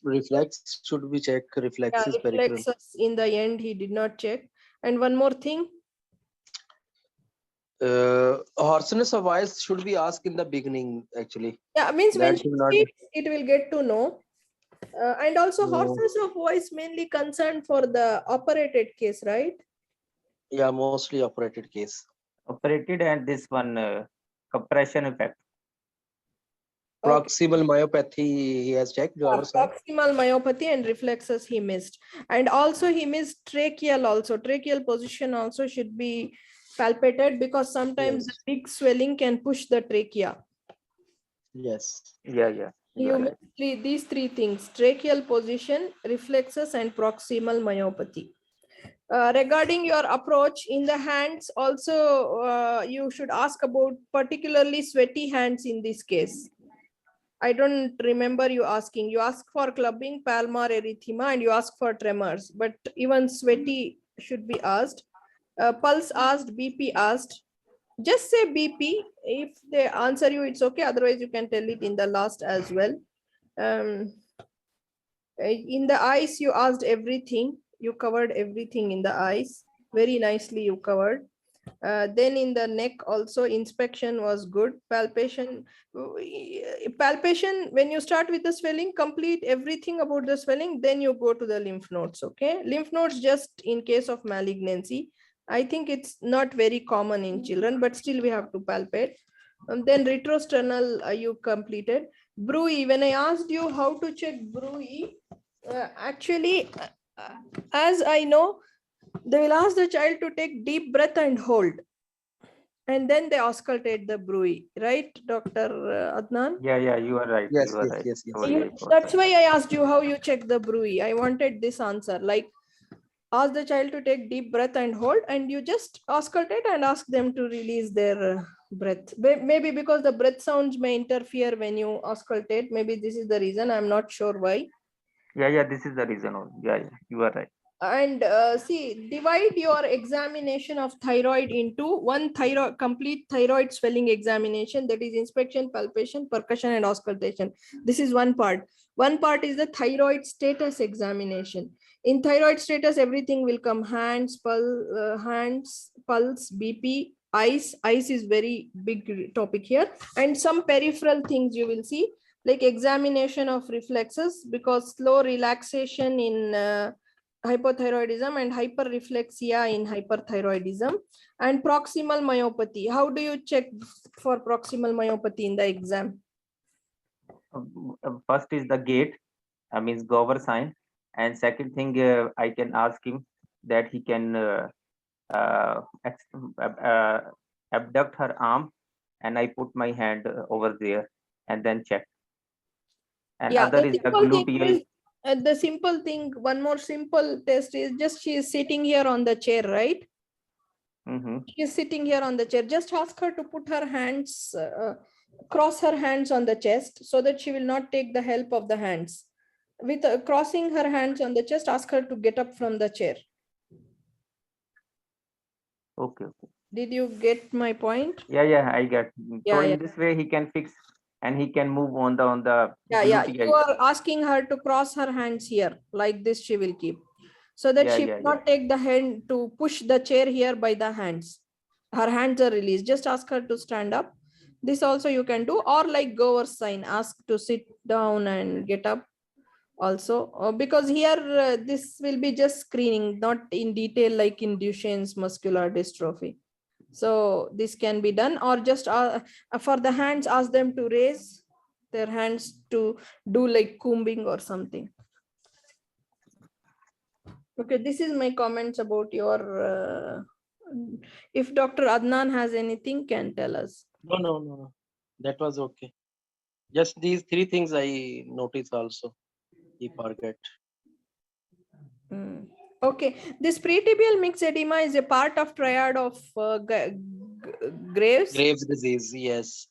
Reflex should be checked. Yeah, Reflexes peripheral. reflexes in the end, he did not check. And one more thing. Hoarseness of voice should be asked in the beginning, actually. Yeah, means That when should she not speaks, it will get to know. And also No. hoarseness of voice mainly concerned for the operated case, right? Yeah, mostly operated case. Operated, and this one compression effect. Okay. Proximal myopathy he has checked. Our side. Proximal myopathy and reflexes he missed. And also he missed tracheal also. Tracheal position also should be palpated because sometimes the Yes. big swelling can push the trachea. Yes. Yeah, yeah. You are right. missed these three things: tracheal position, reflexes, and proximal myopathy. Regarding your approach in the hands, also you should ask about particularly sweaty hands in this case. I don't remember you asking. You ask for clubbing, palmar erythema, and you ask for tremors, but even sweaty should be asked. Pulse asked, BP asked. Just say BP. If they answer you, it's okay. Otherwise, you can tell it in the last as well. In the eyes, you asked everything. You covered everything in the eyes. Very nicely you covered. Then in the neck also, inspection was good. Palpation, when you start with the swelling, complete everything about the swelling, then you go to the lymph nodes. Okay, lymph nodes just in case of malignancy. I think it's not very common in children, but still we have to palpate. And then retrosternal you completed. Bruit, when I asked you how to check Bruit, actually, as I know, they will ask the child to take deep breath and hold. And then they auscultate the Bruit, right, Dr. Adnan? Yeah, yeah, you are right. Yes, You are yes, right. yes, yes. Totally That's perfect. why I asked you how you check the Bruit. I wanted this answer. Like, ask the child to take deep breath and hold, and you just auscultate and ask them to release their breath. Maybe because the breath sounds may interfere when you auscultate. Maybe this is the reason. I'm not sure why. Yeah, yeah, this is the reason. Yeah, yeah, you are right. And see, divide your examination of thyroid into one complete thyroid swelling examination, that is inspection, palpation, percussion, and auscultation. This is one part. One part is the thyroid status examination. In thyroid status, everything will come: hands, pulse, BP, eyes. Eyes is very big topic here, and some peripheral things you will see, like examination of reflexes, because slow relaxation in hypothyroidism and hyperreflexia in hyperthyroidism, and proximal myopathy. How do you check for proximal myopathy in the exam? First is the gait, means Gover sign, and second thing, I can ask him that he can abduct her arm, and I put my hand over there and then check. And Yeah, other the is the simple thing gluteal. is, the simple thing, one more simple test is just she is sitting here on the chair, right? She is sitting here on the chair. Just ask her to put her hands, cross her hands on the chest, so that she will not take the help of the hands. With crossing her hands on the chest, ask her to get up from the chair. Okay, okay. Did you get my point? Yeah, yeah, I get. Yeah, So yeah. in this way, he can fix and he can move on the Yeah. gluteal. You are asking her to cross her hands here, like this she will keep, so that she will not take the hand to push the chair here by the hands. Her hands are released. Just ask her to stand up. This also you can do, or like Gover's sign, ask to sit down and get up also, because here this will be just screening, not in detail like in Duchenne's muscular dystrophy. So this can be done, or just for the hands, ask them to raise their hands to do like combing or something. Okay, this is my comments about your, if Dr. Adnan has anything, can tell us. No. That was okay. Just these three things I notice also. He forget. Okay, this pretibial mixed edema is a part of triad of Graves. Graves disease, yes.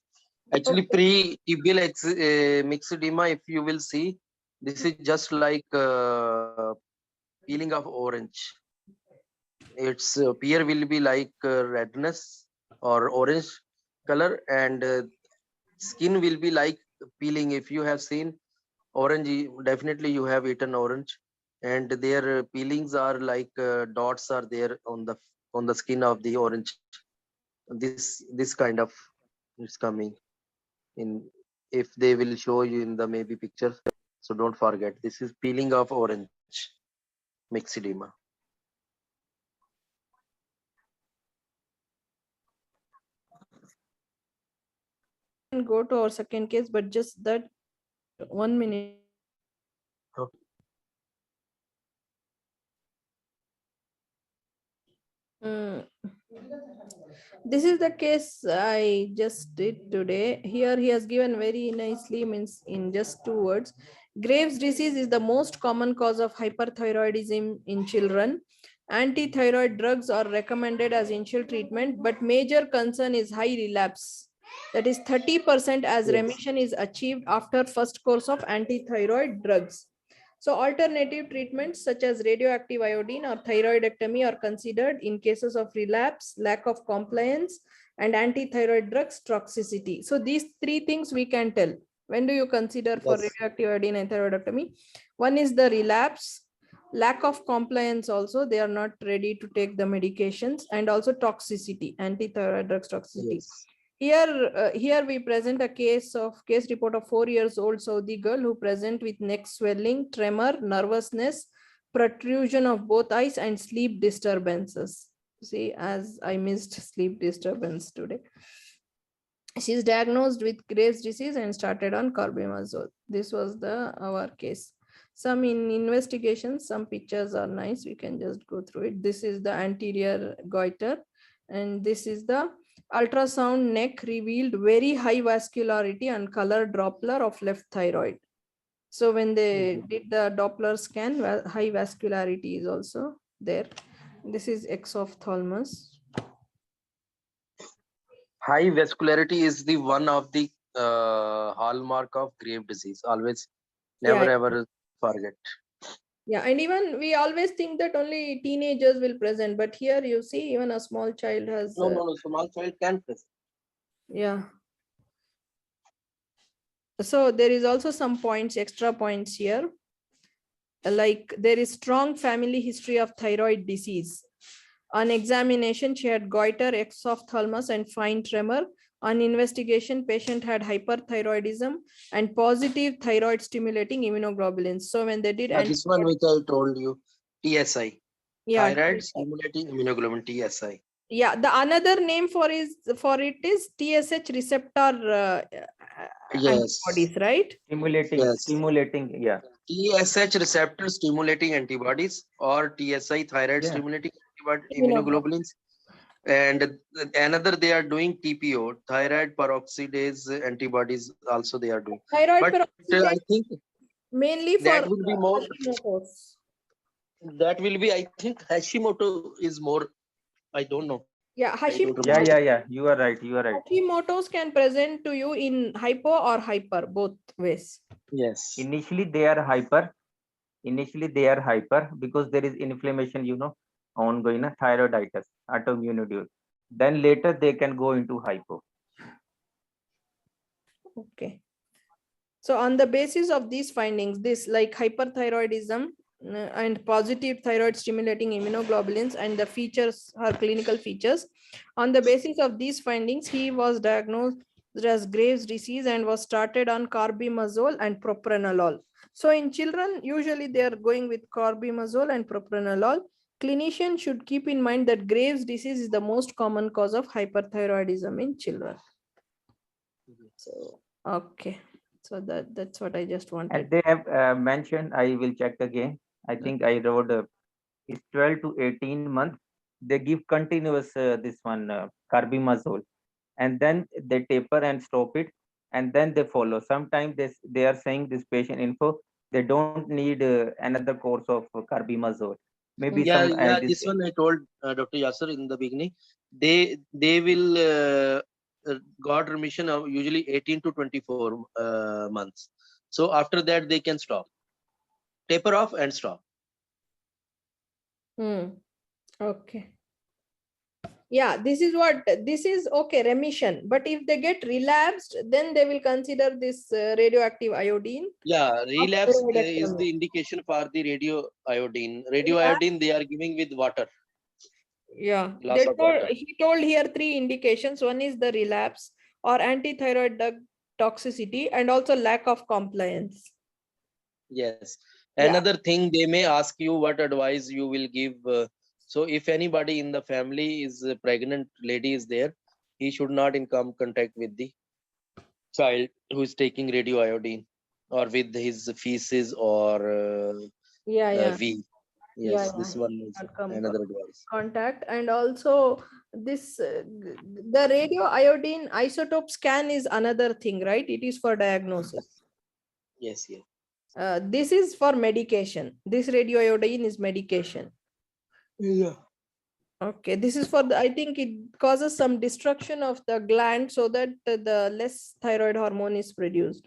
Actually, Okay. pre-tibial mixed edema, if you will see, this is just like peeling of orange. Its peer will be like redness or orange color, and skin will be like peeling. If you have seen orange, definitely you have eaten orange, and their peelings are like dots are there on the skin of the orange. This kind of it's coming in. If they will show you in the maybe pictures, so don't forget, this is peeling of orange mixed edema. Go to our second case, but just that 1 minute. Okay. This is the case I just did today. Here he has given very nicely, means in just 2 words. Graves' disease is the most common cause of hyperthyroidism in children. Anti-thyroid drugs are recommended as initial treatment, but major concern is high relapse. That is 30% as Yes. remission is achieved after first course of anti-thyroid drugs. So alternative treatments such as radioactive iodine or thyroidectomy are considered in cases of relapse, lack of compliance, and anti-thyroid drugs toxicity. So these 3 things we can tell. When do you consider for Yes. radioactive iodine and thyroidectomy? One is the relapse, lack of compliance also, they are not ready to take the medications, and also toxicity, anti-thyroid drugs toxicity. Yes. Here we present a case report of 4 years old Saudi girl who present with neck swelling, tremor, nervousness, protrusion of both eyes, and sleep disturbances. See, as I missed sleep disturbance today. She is diagnosed with Graves' disease and started on carbimazole. This was our case. Some in investigations, some pictures are nice. We can just go through it. This is the anterior goiter, and this is the ultrasound neck revealed very high vascularity and color Doppler of left thyroid. So when they did the Doppler scan, high vascularity is also there. This is exophthalmos. High vascularity is the one of the hallmark of Graves' disease. Always, never ever forget. Yeah, and even we always think that only teenagers will present, but here you see even a small child has. No. Small child can present. Yeah. So there is also some points, extra points here. Like there is strong family history of thyroid disease. On examination, she had goiter, exophthalmos, and fine tremor. On investigation, patient had hyperthyroidism and positive thyroid stimulating immunoglobulins. So when they did This one which I told you, TSI. yeah, Thyroid stimulating immunoglobulin, TSI. Yeah, the another name for it is TSH receptor Yes. antibodies, right? Stimulating, yeah. TSH receptor stimulating antibodies, or TSI thyroid Yeah. stimulating immunoglobulins. And another they are doing TPO, thyroid peroxidase antibodies also they are doing. Thyroid But peroxidase I think mainly for that will be more. Hashimoto's. That will be, I think Hashimoto is more. I don't know. Yeah, I don't remember. Yeah. You are right. Hashimoto's can present to you in hypo or hyper, both ways. Yes. Initially they are hyper because there is inflammation, ongoing thyroiditis, autoimmune disease. Then later they can go into hypo. Okay. So on the basis of these findings, this like hyperthyroidism and positive thyroid stimulating immunoglobulins and the features, her clinical features, on the basis of these findings, he was diagnosed as Graves' disease and was started on carbimazole and propranolol. So in children, usually they are going with carbimazole and propranolol. Clinician should keep in mind that Graves' disease is the most common cause of hyperthyroidism in children. So, okay. So that's what I just wanted. And they have mentioned, I will check again. I think I wrote it's 12 to 18 months. They give continuous this one carbimazole, and then they taper and stop it, and then they follow. Sometimes they are saying this patient info they don't need another course of carbimazole. Maybe Yeah, some yeah. this This one I told Dr. Yasser in the beginning. They will got remission of usually 18 to 24 months. So after that they can stop, taper off and stop. Okay. Yeah, this is okay, remission. But if they get relapsed, then they will consider this radioactive iodine. Yeah, relapse is Thyroidectomy. the indication for the radio iodine. Radio iodine they are giving with water. Yeah, Glass of water. he told here 3 indications. One is the relapse or antithyroid drug toxicity and also lack of compliance. Yes. Yeah. Another thing they may ask you what advice you will give. So if anybody in the family is a pregnant lady is there, he should not in come contact with the child who is taking radio iodine or with his feces or Yeah. V. Yeah, Yes, this one is not come another advice. contact. And also this the radio iodine isotope scan is another thing, right? It is for diagnosis. Yes, yes. This is for medication. This radio iodine is medication. Yeah. Okay, this is for the, I think it causes some destruction of the gland so that the less thyroid hormone is produced.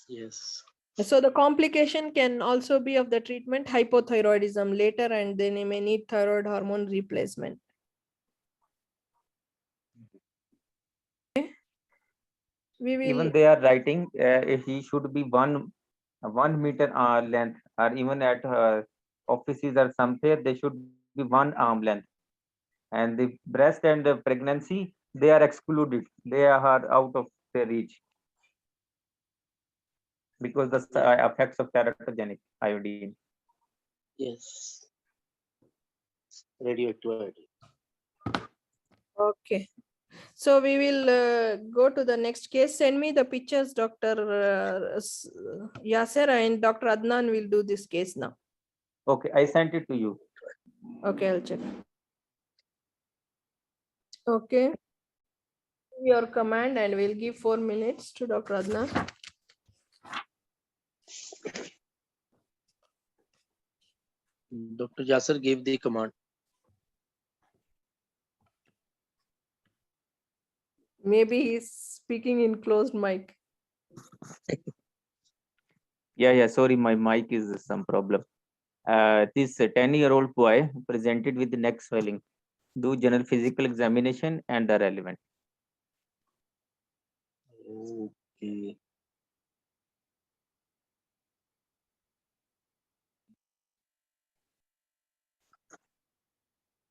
Yes. So the complication can also be of the treatment hypothyroidism later, and then they may need thyroid hormone replacement. Okay. We will even they are writing he should be 1 meter length, or even at offices or somewhere they should be 1 arm length. And the breast and the pregnancy they are excluded, they are out of their reach because the effects of teratogenic iodine. Yes. Radioactive iodine. okay. So we will go to the next case. Send me the pictures, Dr. Yasser, and Dr. Adnan will do this case now. Okay, I sent it to you. Okay, I'll check. Okay. Your command, and we'll give 4 minutes to Dr. Adnan. Dr. Yasser gave the command. Maybe he's speaking in closed mic. Yeah, sorry, my mic is some problem. This 10-year-old boy presented with neck swelling. Do general physical examination and are relevant. Okay.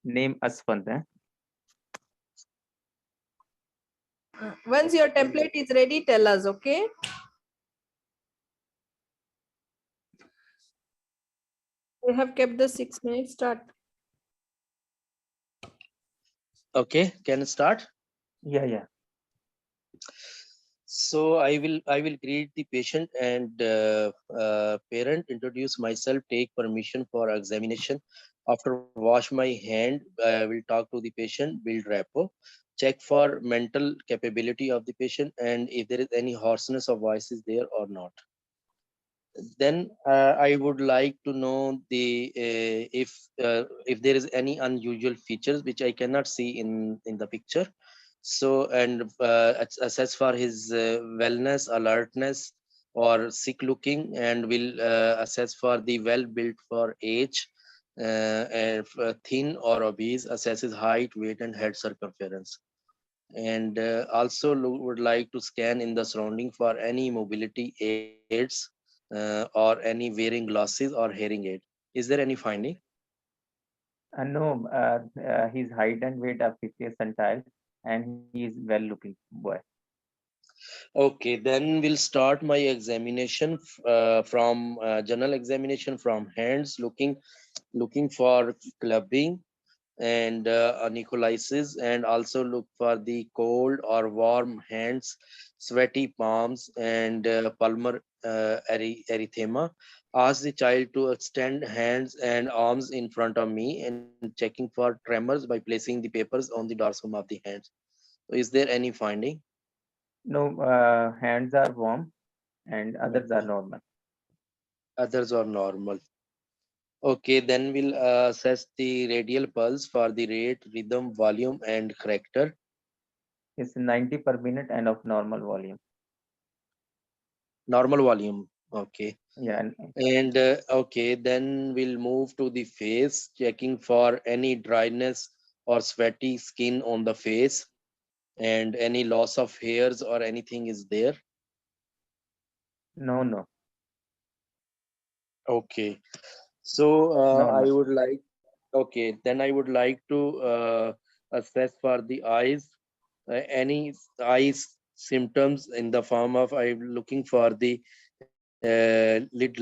Name Asfant. Once your template is ready, tell us, okay? We have kept the 6 minutes start. Okay, can I start? Yeah. So I will greet the patient and parent, introduce myself, take permission for examination. After wash my hand, I will talk to the patient, build rapport, check for mental capability of the patient, and if there is any hoarseness of voice is there or not. Then I would like to know the if there is any unusual features which I cannot see in the picture. So and assess for his wellness, alertness, or sick looking, and will assess for the well built for age, and thin or obese, assess his height, weight, and head circumference. And also would like to scan in the surrounding for any mobility aids or any wearing glasses or hearing aid. Is there any finding? No, his height and weight are 50th centile, and he is well looking boy. Okay, then we'll start my examination from general examination from hands, looking for clubbing and necrolysis, and also look for the cold or warm hands, sweaty palms, and palmar erythema. Ask the child to extend hands and arms in front of me and checking for tremors by placing the papers on the dorsum of the hands. So is there any finding? No, hands are warm and others are Okay, normal. others are normal. Okay, then we'll assess the radial pulse for the rate, rhythm, volume, and character. It's 90 per minute and of normal volume. Normal volume. Okay. Yeah, And okay, then we'll move to the face, checking for any dryness or sweaty skin on the face and any loss of hairs or anything is there. no, no, Okay. So I normal. would like, okay, then I would like to assess for the eyes, any eyes symptoms in the form of I'm looking for the lid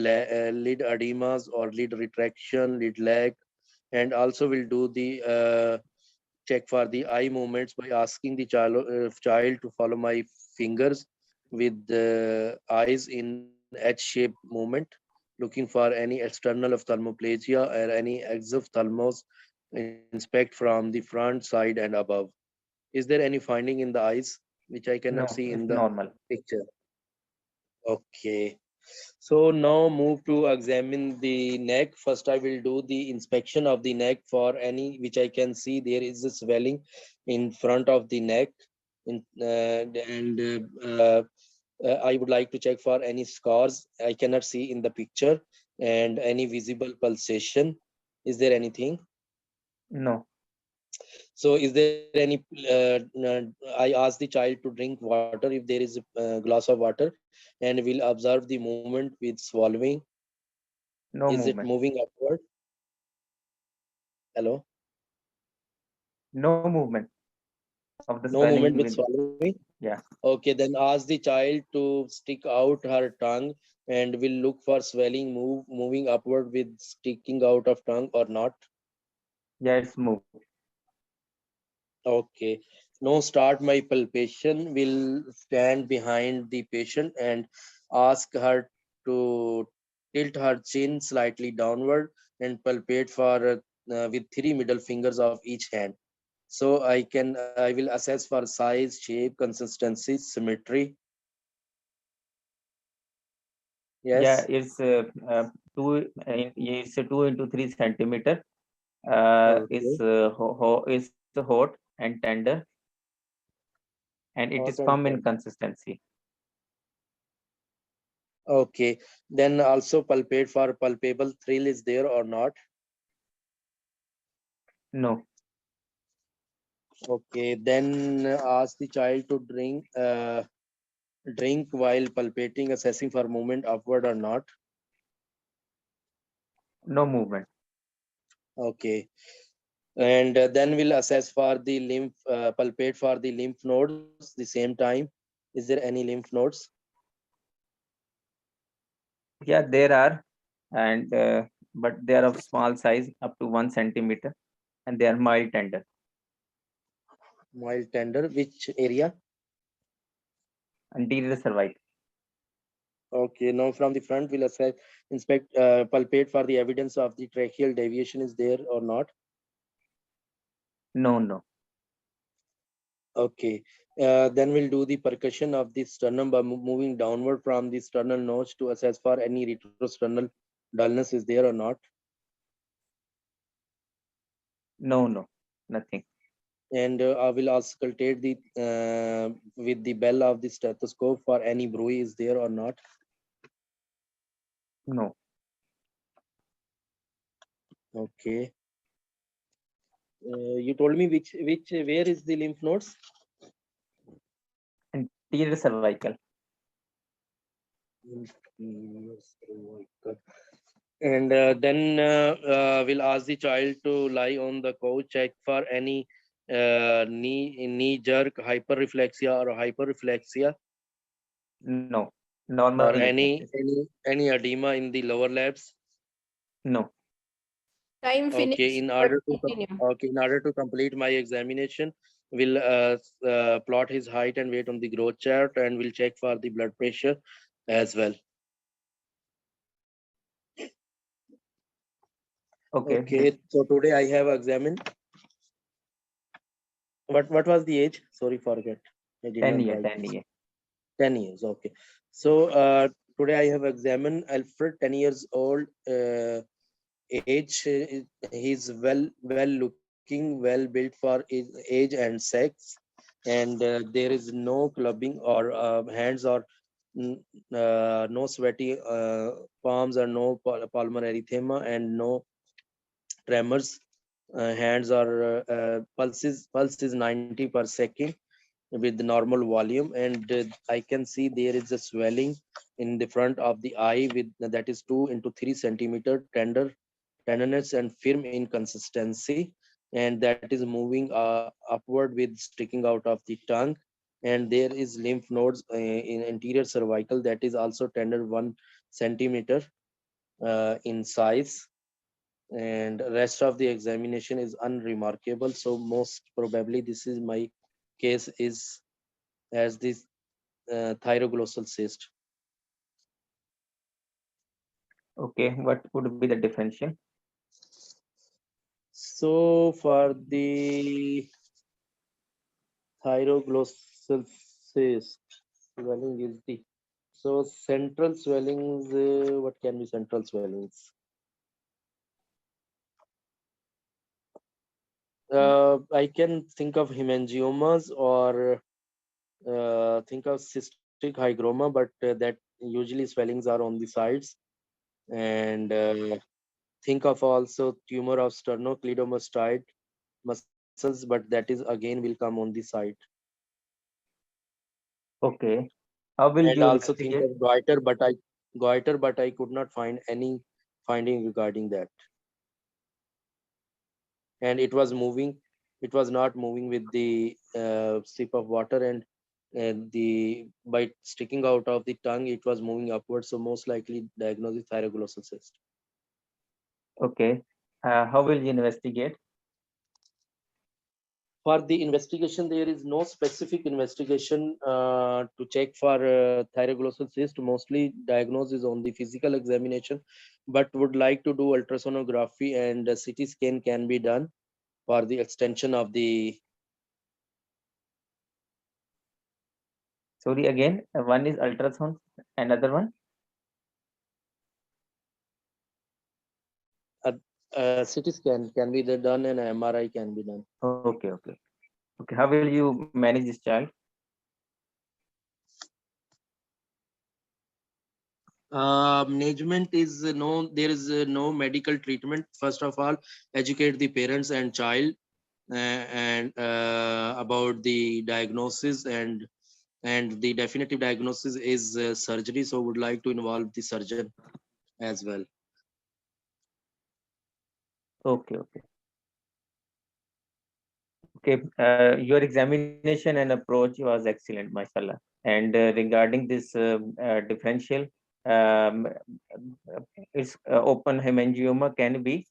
edemas or lid retraction, lid lag, and also will do the check for the eye movements by asking the child to follow my fingers with the eyes in H-shaped movement, looking for any external ophthalmoplegia or any exophthalmos. Inspect from the front, side, and above. Is there any finding in the eyes which I cannot No, see in it's the normal. picture? Okay. So now move to examine the neck. First, I will do the inspection of the neck for any which I can see there is a swelling in front of the neck. And I would like to check for any scars I cannot see in the picture and any visible pulsation. Is there anything? No, So, is there any? I ask the child to drink water if there is a glass of water, and will observe the movement with swallowing. no Is it movement. moving upward? Hello? No movement of the No swelling movement with with, swallowing? yeah, Okay, then ask the child to stick out her tongue and will look for swelling moving upward with sticking out of tongue or not. yeah, it's moved. Okay. Now start my palpation. Will stand behind the patient and ask her to tilt her chin slightly downward and palpate for with three middle fingers of each hand. So I will assess for size, shape, consistency, symmetry. Yeah, Yes. it's it's a 2 into 3 centimeter. Okay. It's hot and tender, and it is Hot and firm in tender. consistency. Okay. Then also palpate for palpable thrill is there or not. No, Okay. Then ask the child to drink while palpating, assessing for movement upward or not. no movement. Okay. And then we'll assess for the palpate for the lymph nodes the same time. Is there any lymph nodes? Yeah, there are, and but they are of small size, up to 1 centimeter, and they are mild tender. Mild tender, which area? Anterior cervical. Okay, now from the front, we'll inspect, palpate for the evidence of the tracheal deviation is there or not. No, no, Okay, then we'll do the percussion of the sternum by moving downward from the sternal notch to assess for any retrosternal dullness is there or not. no, no, nothing. And I will auscultate the with the bell of the stethoscope for any bruit is there or not. No, Okay, you told me which where is the lymph nodes? anterior cervical. And then we'll ask the child to lie on the couch, check for any knee jerk, hyperreflexia or hyperreflexia. No. Normal. Or diagnosis. any edema in the lower labs? No. Time Okay, finished. in But order to continue. okay, in order to complete my examination, we'll plot his height and weight on the growth chart, and we'll check for the blood pressure as well. Okay. Okay, so today I have examined. What was the age? Sorry, forget. I did 10 not years. write 10 this. years. 10 years. Okay. So today I have examined Alfred, 10 years old. Age. He's well looking, well built for his age and sex, and there is no clubbing or hands or no sweaty palms or no pulmonary erythema and no tremors. Hands are pulse is 90 per second with normal volume, and I can see there is a swelling in the front of the eye with that is 2 into 3 centimeter tenderness and firm in consistency, and that is moving upward with sticking out of the tongue, and there is lymph nodes in anterior cervical that is also tender 1 centimeter in size, and rest of the examination is unremarkable. So most probably this is my case is as this thyroglossal cyst. Okay. What would be the differential? So for the thyroglossal cyst, swelling is the so central swellings. What can be central swellings? I can think of hemangiomas or think of cystic hygroma, but that usually swellings are on the sides, and think of also tumor of sternocleidomastoid muscles, but that is again will come on the side. Okay. How will And you also think investigate? of goiter, but I could not find any finding regarding that. And it was moving, it was not moving with the sip of water, and the by sticking out of the tongue, it was moving upwards. So most likely diagnosis thyroglossal cyst. Okay. How will you investigate? For the investigation, there is no specific investigation to check for thyroglossal cyst. Mostly diagnosis on the physical examination, but would like to do ultrasonography, and CT scan can be done for the extension of the Sorry, again. One is ultrasound, another one. CT scan can be done, and MRI can be done. Okay, okay. Okay. How will you manage this child? Management is no, there is no medical treatment. First of all, educate the parents and child and about the diagnosis, and the definitive diagnosis is surgery. So would like to involve the surgeon as well. Okay, okay. Okay. Your examination and approach was excellent, mashallah. And regarding this differential, um, it's open hemangioma can be,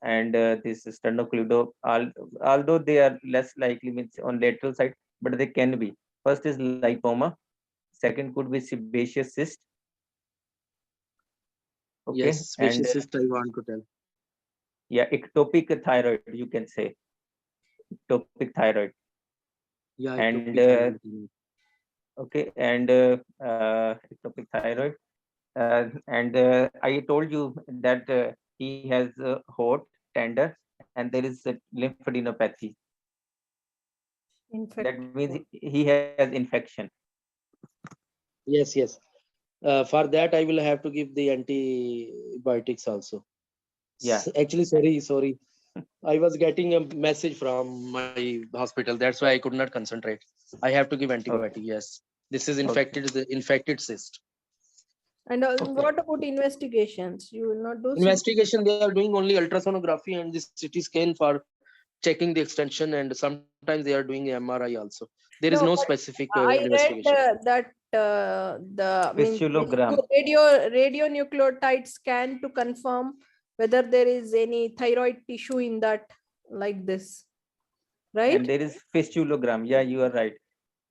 and this sternocleido, although they are less likely means on lateral side, but they can be. First is lipoma, second could be sebaceous cyst. Okay, Yes, and specialist I want to tell. yeah, ectopic thyroid, you can say ectopic thyroid, Yeah, and ectopic thyroid. okay, and ectopic thyroid. And I told you that he has hot, tender, and there is a lymphadenopathy. That Infect. means he has infection. Yes, yes. For that, I will have to give the antibiotics also. Yeah. Actually, sorry. I was getting a message from my hospital. That's why I could not concentrate. I have to give antibiotic. Okay. Yes, this is Okay. the infected cyst. And Okay. what about investigations? You will not do CT? Investigation, they are doing only ultrasonography and this CT scan for checking the extension, and sometimes they are doing MRI also. There is No, no but specific I read investigation. that the means they Fistulogram. do radionucleotide scan to confirm whether there is any thyroid tissue in that, like this, right? And there is fistulogram. Yeah, you are right.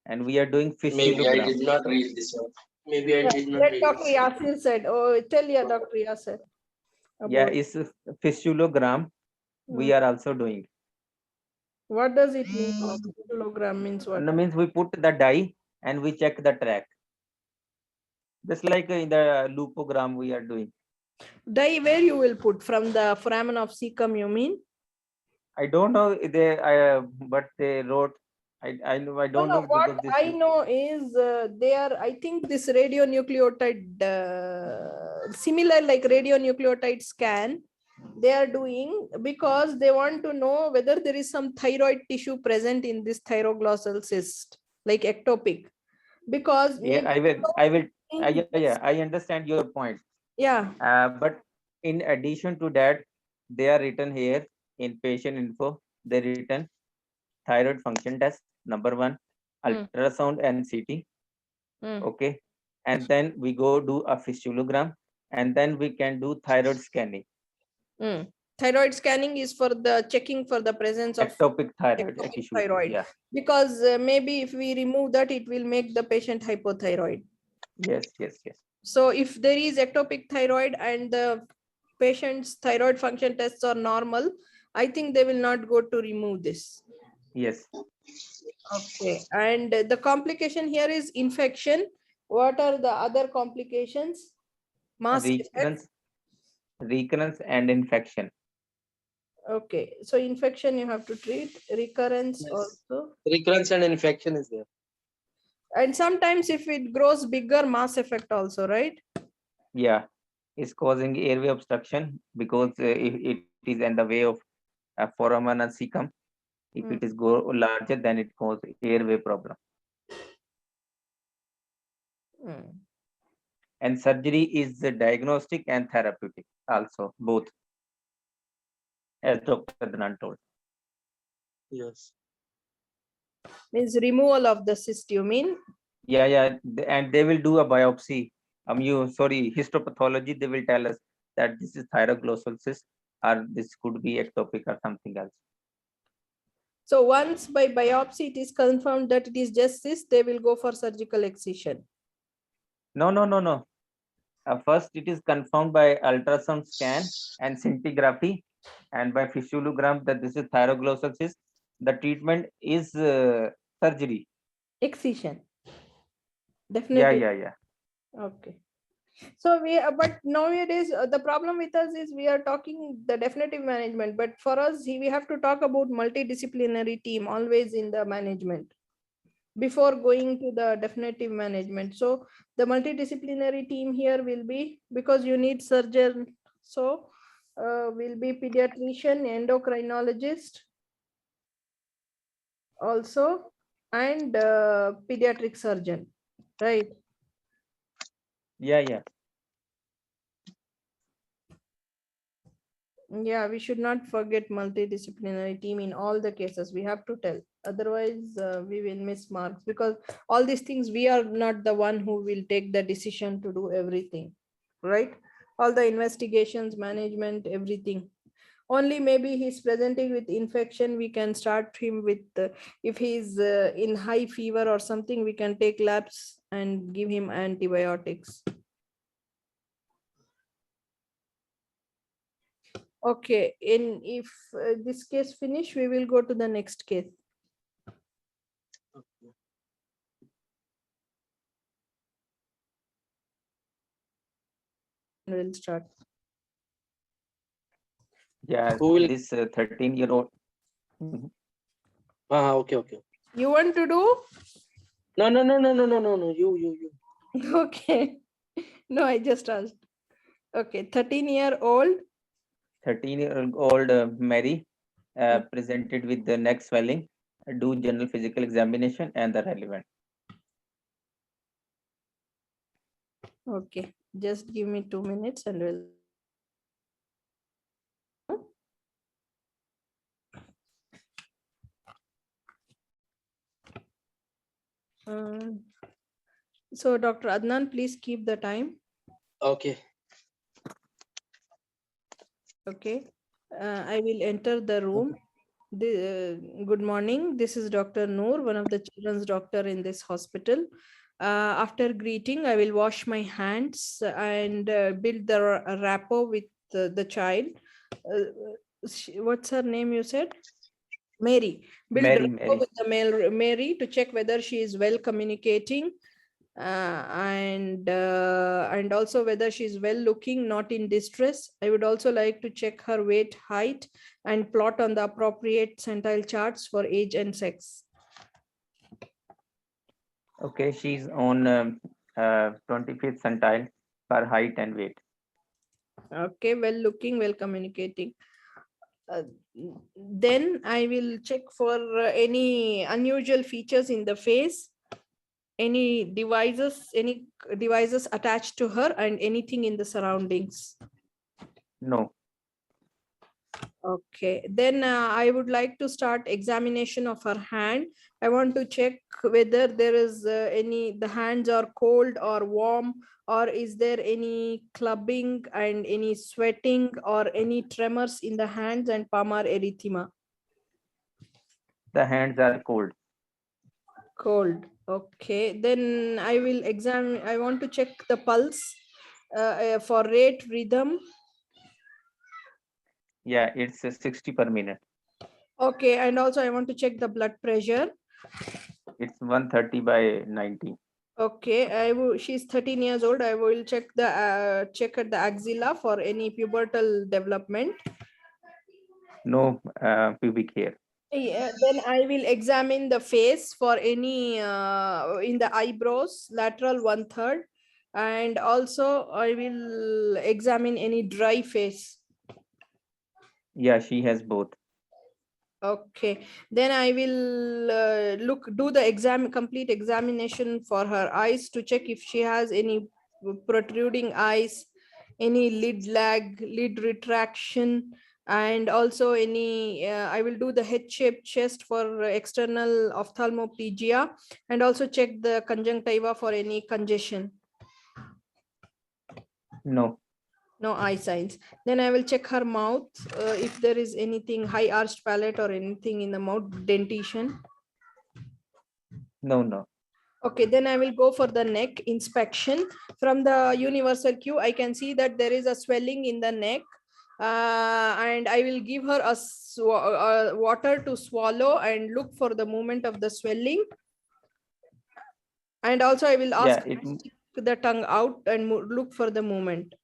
And we are doing Maybe I fistulogram. did not read this one. Maybe I Yeah, did not let read Dr. this one. Yasir said. Oh, tell your Dr. Yasir Yeah, about. is fistulogram we are also doing. What does it mean? Kilogram means what? And that means we put the dye and we check the track. Just like in the lupogram we are doing. Dye where you will put from the foramen of cecum, you mean? I don't know but they wrote. I know I don't No, know what because this I know is they are, I think this radionucleotide, similar like radionucleotide scan, they are doing because they want to know whether there is some thyroid tissue present in this thyroglossal cyst, like ectopic. Because yeah maybe yeah, I understand your point. yeah. But in addition to that, they are written here in patient info. They written thyroid function test number 1, ultrasound and CT. Okay, and then we go do a fistulogram, and then we can do thyroid scanning. Thyroid scanning is for the checking for the presence of Ectopic thyroid ectopic tissue. thyroid. Yeah. Because maybe if we remove that, it will make the patient hypothyroid. Yes. Yes. Yes. So if there is ectopic thyroid and the patient's thyroid function tests are normal, I think they will not go to remove this. Yes. Okay. And the complication here is infection. What are the other complications? Mass effect. Recurrence and infection. Okay. So infection you have to treat. Recurrence Yes. also. Recurrence and infection is there. And sometimes if it grows bigger, mass effect also, right? Yeah, it's causing airway obstruction because it is in the way of foramen and cecum. If it is go larger, then it causes airway problem. And surgery is diagnostic and therapeutic also, both, as Dr. Adnan told. Yes. Means removal of the cyst, you mean? Yeah, and they will do a biopsy. Histopathology. They will tell us that this is thyroglossal cyst, or this could be ectopic or something else. So once by biopsy it is confirmed that it is just cyst, they will go for surgical excision. No. First, it is confirmed by ultrasound scan and scintigraphy, and by fistulogram that this is thyroglossal cyst. The treatment is surgery. Excision. Definitely. Yeah. Okay. So but nowadays the problem with us is we are talking the definitive management, but for us we have to talk about multidisciplinary team always in the management before going to the definitive management. So the multidisciplinary team here will be, because you need surgeon, so will be pediatrician, endocrinologist also, and pediatric surgeon, right? Yeah. Yeah, we should not forget multidisciplinary team in all the cases. We have to tell, otherwise we will miss marks, because all these things we are not the one who will take the decision to do everything, right? All the investigations, management, everything. Only maybe he's presenting with infection, we can start him with if he's in high fever or something, we can take labs and give him antibiotics. Okay, if this case finish, we will go to the next case. Okay. We'll start. Yeah, Who will? this 13-year-old. Okay. You want to do? No. You. Okay. No, I just asked. Okay, 13-year-old. 13-year-old Mary presented with the neck swelling. Do general physical examination and the relevant. Okay, just give me 2 minutes and we'll. So Dr. Adnan, please keep the time. Okay. Okay. I will enter the room. Good morning. This is Dr. Noor, one of the children's doctor in this hospital. After greeting, I will wash my hands and build the rapport with the child. What's her name you said? Mary. Build Mary, rapport Mary. with the Mary to check whether she is well communicating and also whether she's well looking, not in distress. I would also like to check her weight, height, and plot on the appropriate centile charts for age and sex. Okay, she's on 25th centile for height and weight. Okay, well looking, well communicating. Then I will check for any unusual features in the face, any devices attached to her, and anything in the surroundings. No. Okay, then I would like to start examination of her hand. I want to check whether there is the hands are cold or warm, or is there any clubbing and any sweating or any tremors in the hands and palmar erythema. The hands are cold. Cold. Okay, then I will examine. I want to check the pulse for rate, rhythm. Yeah, it's 60 per minute. Okay, and also I want to check the blood pressure. It's 130 by 90. Okay, she's 13 years old. I will check check at the axilla for any pubertal development. No pubic hair. Yeah, then I will examine the face for any in the eyebrows, lateral 1/3, and also I will examine any dry face. Yeah, she has both. Okay, then I will do the complete examination for her eyes to check if she has any protruding eyes, any lid lag, lid retraction, and also any, I will do the head-shaped chest for external ophthalmoplegia, and also check the conjunctiva for any congestion. No. No eye signs. Then I will check her mouth if there is anything high arched palate or anything in the mouth, dentition. No, no. Okay, then I will go for the neck inspection. From the universal Q, I can see that there is a swelling in the neck. And I will give her a water to swallow and look for the movement of the swelling. And also I will ask her to stick the tongue out and look for the movement.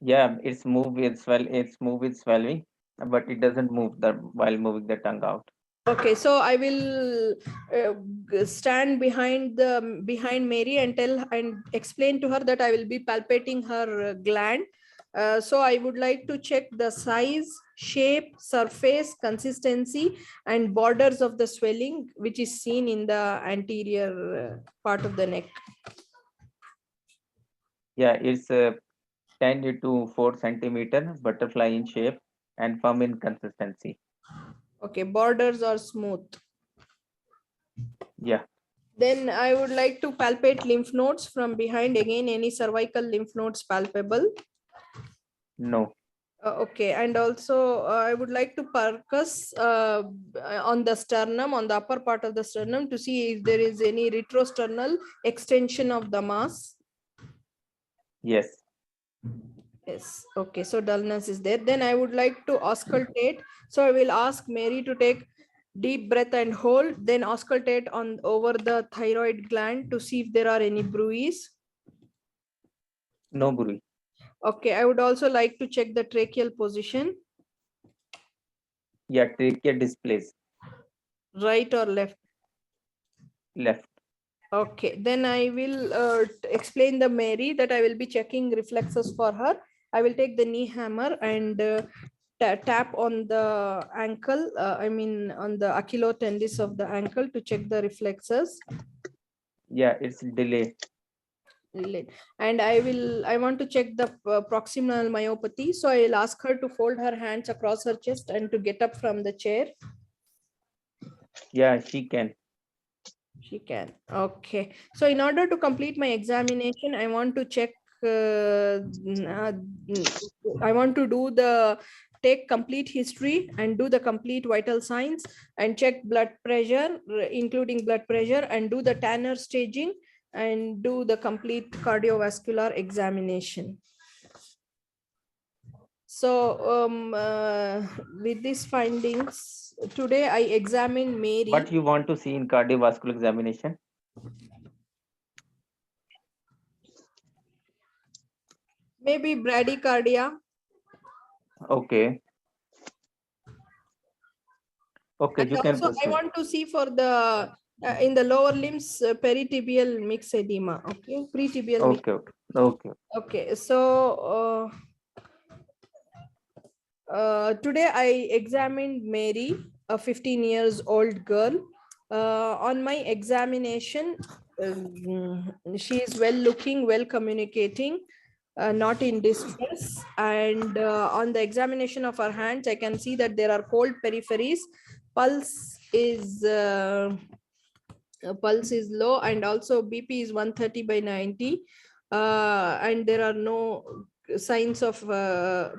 Yeah, it's move with swallowing, but it doesn't move while moving the tongue out. Okay, so I will stand behind Mary and tell and explain to her that I will be palpating her gland. So I would like to check the size, shape, surface, consistency, and borders of the swelling, which is seen in the anterior part of the neck. Yeah, it's 10 to 4 centimeter, butterfly in shape, and firm in consistency. Okay, borders are smooth. Yeah. Then I would like to palpate lymph nodes from behind. Again, any cervical lymph nodes palpable? No. Okay, and also I would like to percuss on the sternum, on the upper part of the sternum, to see if there is any retrosternal extension of the mass. Yes. Yes. Okay, so dullness is there. Then I would like to auscultate. So I will ask Mary to take deep breath and hold, then auscultate over the thyroid gland to see if there are any bruits. No bruit. Okay, I would also like to check the tracheal position. Yeah, trachea displays. Right or left? Left. Okay, then I will explain the Mary that I will be checking reflexes for her. I will take the knee hammer and tap on the ankle, on the achillotendis of the ankle to check the reflexes. Yeah, it's delay. And I want to check the proximal myopathy. So I will ask her to fold her hands across her chest and to get up from the chair. Yeah, she can. She can. Okay. So in order to complete my examination, I want to check, I want to do the take complete history and do the complete vital signs and check blood pressure, including blood pressure, and do the Tanner staging and do the complete cardiovascular examination. So with these findings, today I examined Mary. What you want to see in cardiovascular examination? Maybe bradycardia. Okay. Okay, And you can also I proceed. want to see for the in the lower limbs peritibial mixed edema. Okay, pretibial. Okay, okay, okay. Okay, so today I examined Mary, a 15 years old girl. On my examination, she is well looking, well communicating, not in distress. And on the examination of her hands, I can see that there are cold peripheries. Pulse is low, and also BP is 130/90. And there are no signs of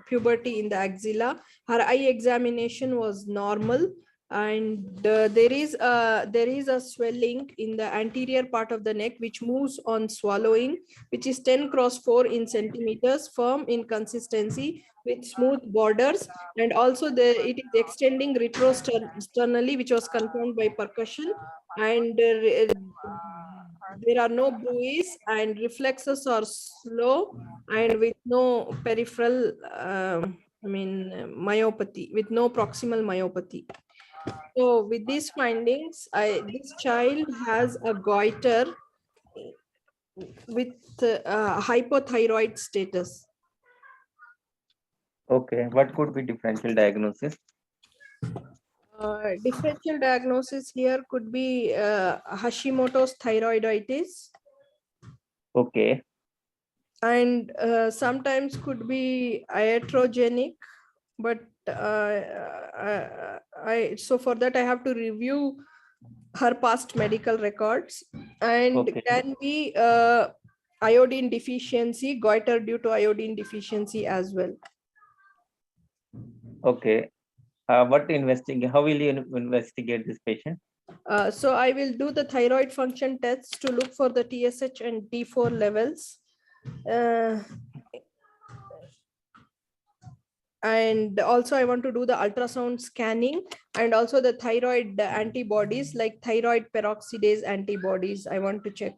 puberty in the axilla. Her eye examination was normal, and there is a swelling in the anterior part of the neck which moves on swallowing, which is 10x4 in centimeters, firm in consistency with smooth borders, and also it is extending retrosternally, which was confirmed by percussion, and there are no buoys, and reflexes are slow and with no peripheral myopathy, with no proximal myopathy. So with these findings, this child has a goiter with hypothyroid status. Okay, what could be differential diagnosis? Differential diagnosis here could be Hashimoto's thyroiditis. Okay, And sometimes could be iatrogenic, but so for that I have to review her past medical records, and okay, can be iodine deficiency, goiter due to iodine deficiency as well. okay. What investigate? How will you investigate this patient? So I will do the thyroid function tests to look for the TSH and T4 levels. And also I want to do the ultrasound scanning, and also the thyroid antibodies like thyroid peroxidase antibodies I want to check.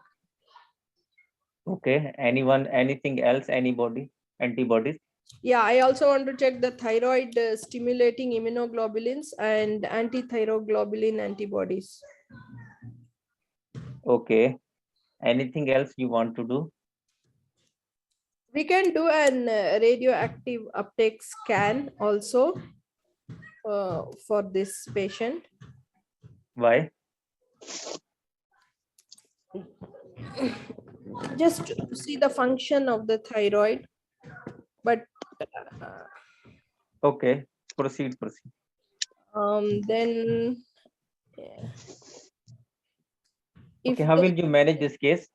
Okay, anything else? Anybody? Antibodies? Yeah, I also want to check the thyroid stimulating immunoglobulins and anti-thyroglobulin antibodies. Okay. Anything else you want to do? We can do an radioactive uptake scan also for this patient. Why? Just to see the function of the thyroid, but Okay, proceed. then Okay, how will you manage this case?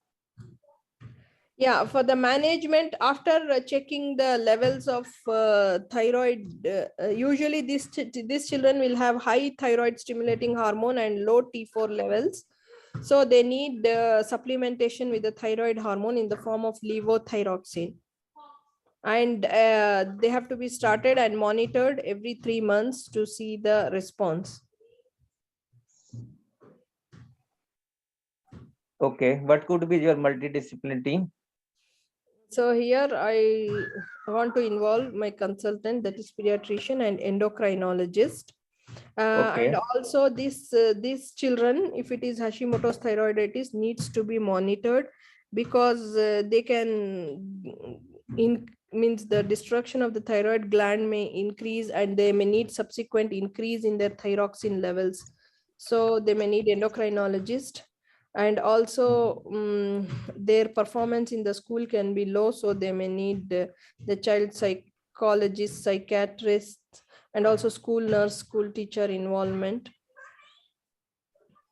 Yeah, for the management, after checking the levels of thyroid, usually these children will have high thyroid stimulating hormone and low T4 levels. So they need supplementation with the thyroid hormone in the form of levothyroxine. And they have to be started and monitored every 3 months to see the response. Okay, what could be your multidisciplinary team? So here I want to involve my consultant, that is pediatrician and endocrinologist. Okay. And also these children, if it is Hashimoto's thyroiditis, needs to be monitored, because they can means the destruction of the thyroid gland may increase, and they may need subsequent increase in their thyroxine levels. So they may need endocrinologist. And also their performance in the school can be low, so they may need the child psychologist, psychiatrist, and also school nurse, school teacher involvement.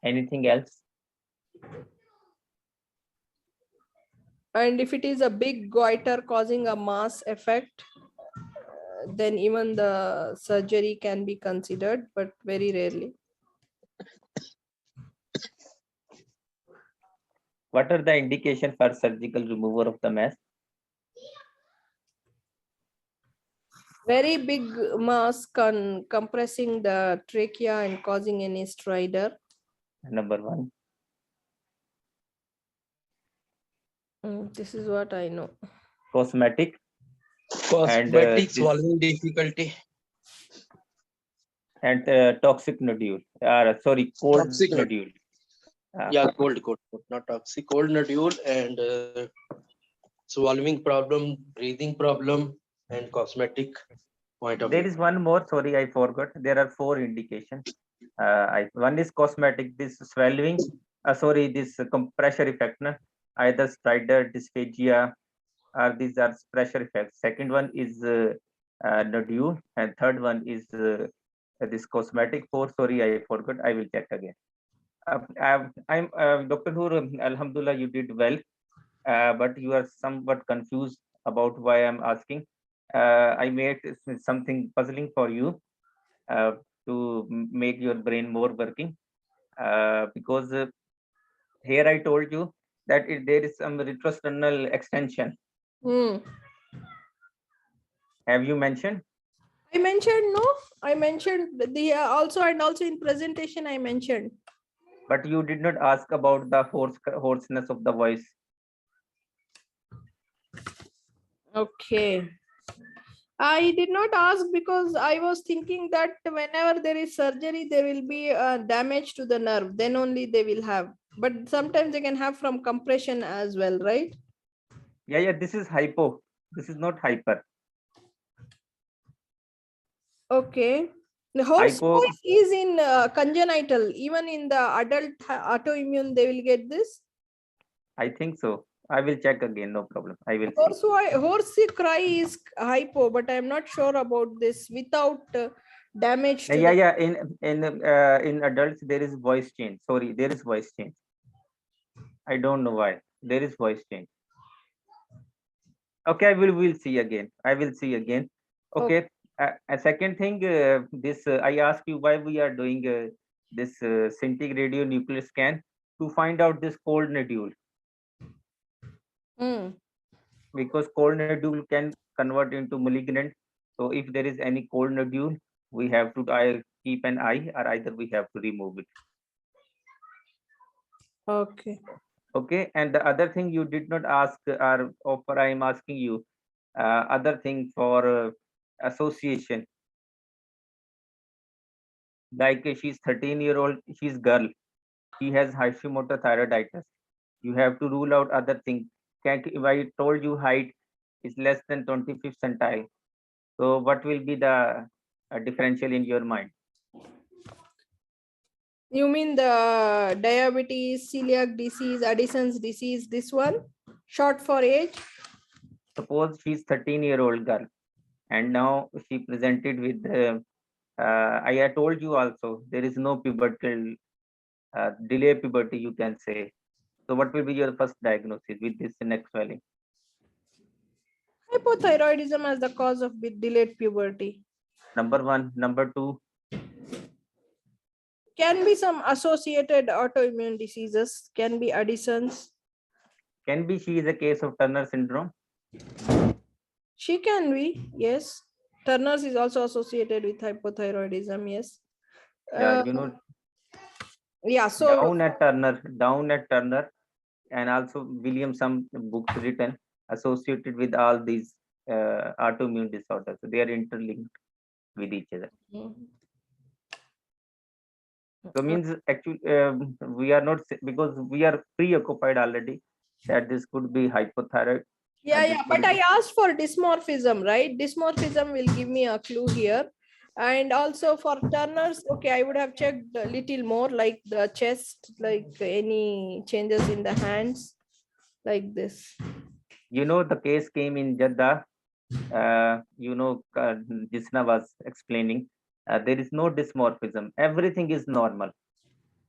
Anything else? And if it is a big goiter causing a mass effect, then even the surgery can be considered, but very rarely. What are the indications for surgical removal of the mass? Very big mass compressing the trachea and causing any stridor. Number one. This is what I know. Cosmetic. Cosmetic, swallowing difficulty. And toxic nodule. Sorry, cold Toxic nodule. Yeah, cold, not toxic, cold nodule and swallowing problem, breathing problem, and cosmetic point of There view. is one more. Sorry, I forgot. There are 4 indications. One is cosmetic. This swallowing. This pressure effect. Either stridor, dysphagia, or these are pressure effects. Second one is nodule, and third one is this cosmetic. 4. Sorry, I forgot. I will check again. I'm Dr. Noor. Alhamdulillah, you did well, but you are somewhat confused about why I'm asking. I made something puzzling for you to make your brain more working, because here I told you that there is some retrosternal extension. Have you mentioned? I mentioned no. I mentioned the also in presentation I mentioned. But you did not ask about the hoarseness of the voice. Okay. I did not ask because I was thinking that whenever there is surgery, there will be damage to the nerve. Then only they will have. But sometimes they can have from compression as well, right? Yeah. This is hypo. This is not hyper. Okay. The hoarse Hypo. voice is in congenital. Even in the adult autoimmune, they will get this. I think so. I will check again. No problem. I will see. Hoarse cry is hypo, but I'm not sure about this without damage to Yeah. In adults there is voice change. Sorry, there is voice change. I don't know why. There is voice change. Okay, we'll see again. I will see again. Okay. A second thing, I asked you why we are doing this synthetic radionuclear scan to find out this cold nodule. Because cold nodule can convert into malignant. So if there is any cold nodule, we have to keep an eye, or either we have to remove it. Okay. And the other thing you did not ask, or offer, I am asking you, other thing for association. Like she's 13-year-old, she's girl. She has Hashimoto thyroiditis. You have to rule out other things. If I told you height is less than 25th centile, so what will be the differential in your mind? You mean the diabetes, celiac disease, Addison's disease, this one? Short for age? Suppose she's 13-year-old girl, and now she presented with, I told you also, there is no pubertal, delay puberty, you can say. So what will be your first diagnosis with this neck swelling? Hypothyroidism as the cause of delayed puberty. Number 1. Number 2. Can be some associated autoimmune diseases, can be Addison's. Can be she is a case of Turner syndrome. She can be, yes. Turner's is also associated with hypothyroidism, yes. Yeah, so down at Turner, and also William, some books written associated with all these autoimmune disorders. So they are interlinked with each other. So means actually we are not, because we are preoccupied already that this could be hypothyroid. Yeah, but I asked for dysmorphism, right? Dysmorphism will give me a clue here. And also for Turner's, okay, I would have checked a little more, like the chest, like any changes in the hands, like this. The case came in Jeddah. Jisna was explaining, there is no dysmorphism. Everything is normal.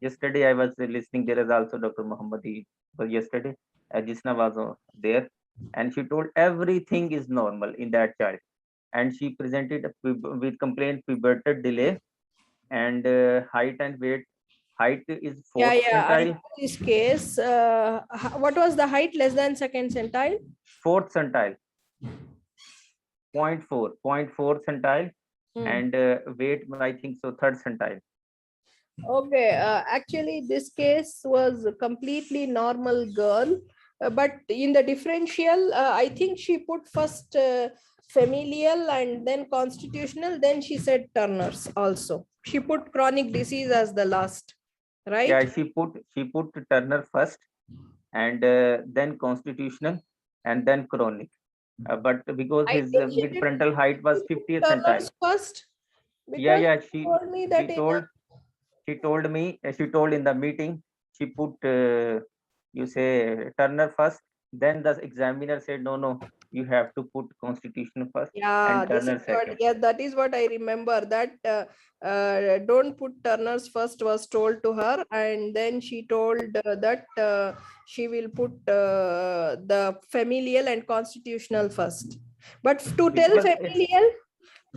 Yesterday I was listening. There is also Dr. Muhammadi. But yesterday, Jisna was there, and she told everything is normal in that child, and she presented with complaint puberty delay and height and weight. Height is Yeah, 4th yeah. I know centile. this case. What was the height less than second centile? 4th centile, 0.4 centile, Hmm. and weight, I think so, 3rd centile. Okay, actually, this case was a completely normal girl, but in the differential, I think she put first familial and then constitutional, then she said Turner's also. She put chronic disease as the last, right? Yeah, she put Turner first, and then constitutional, and then chronic. But because I his think she did midparental height was 50th centile. Turner's first Yeah, because yeah, she told me that she told in the meeting, she put you say Turner first, then the examiner said no, you have to put constitutional first yeah, and this is Turner what, second. yeah, that is what I remember, that don't put Turner's first was told to her, and then she told that she will put the familial and constitutional first. But Because it's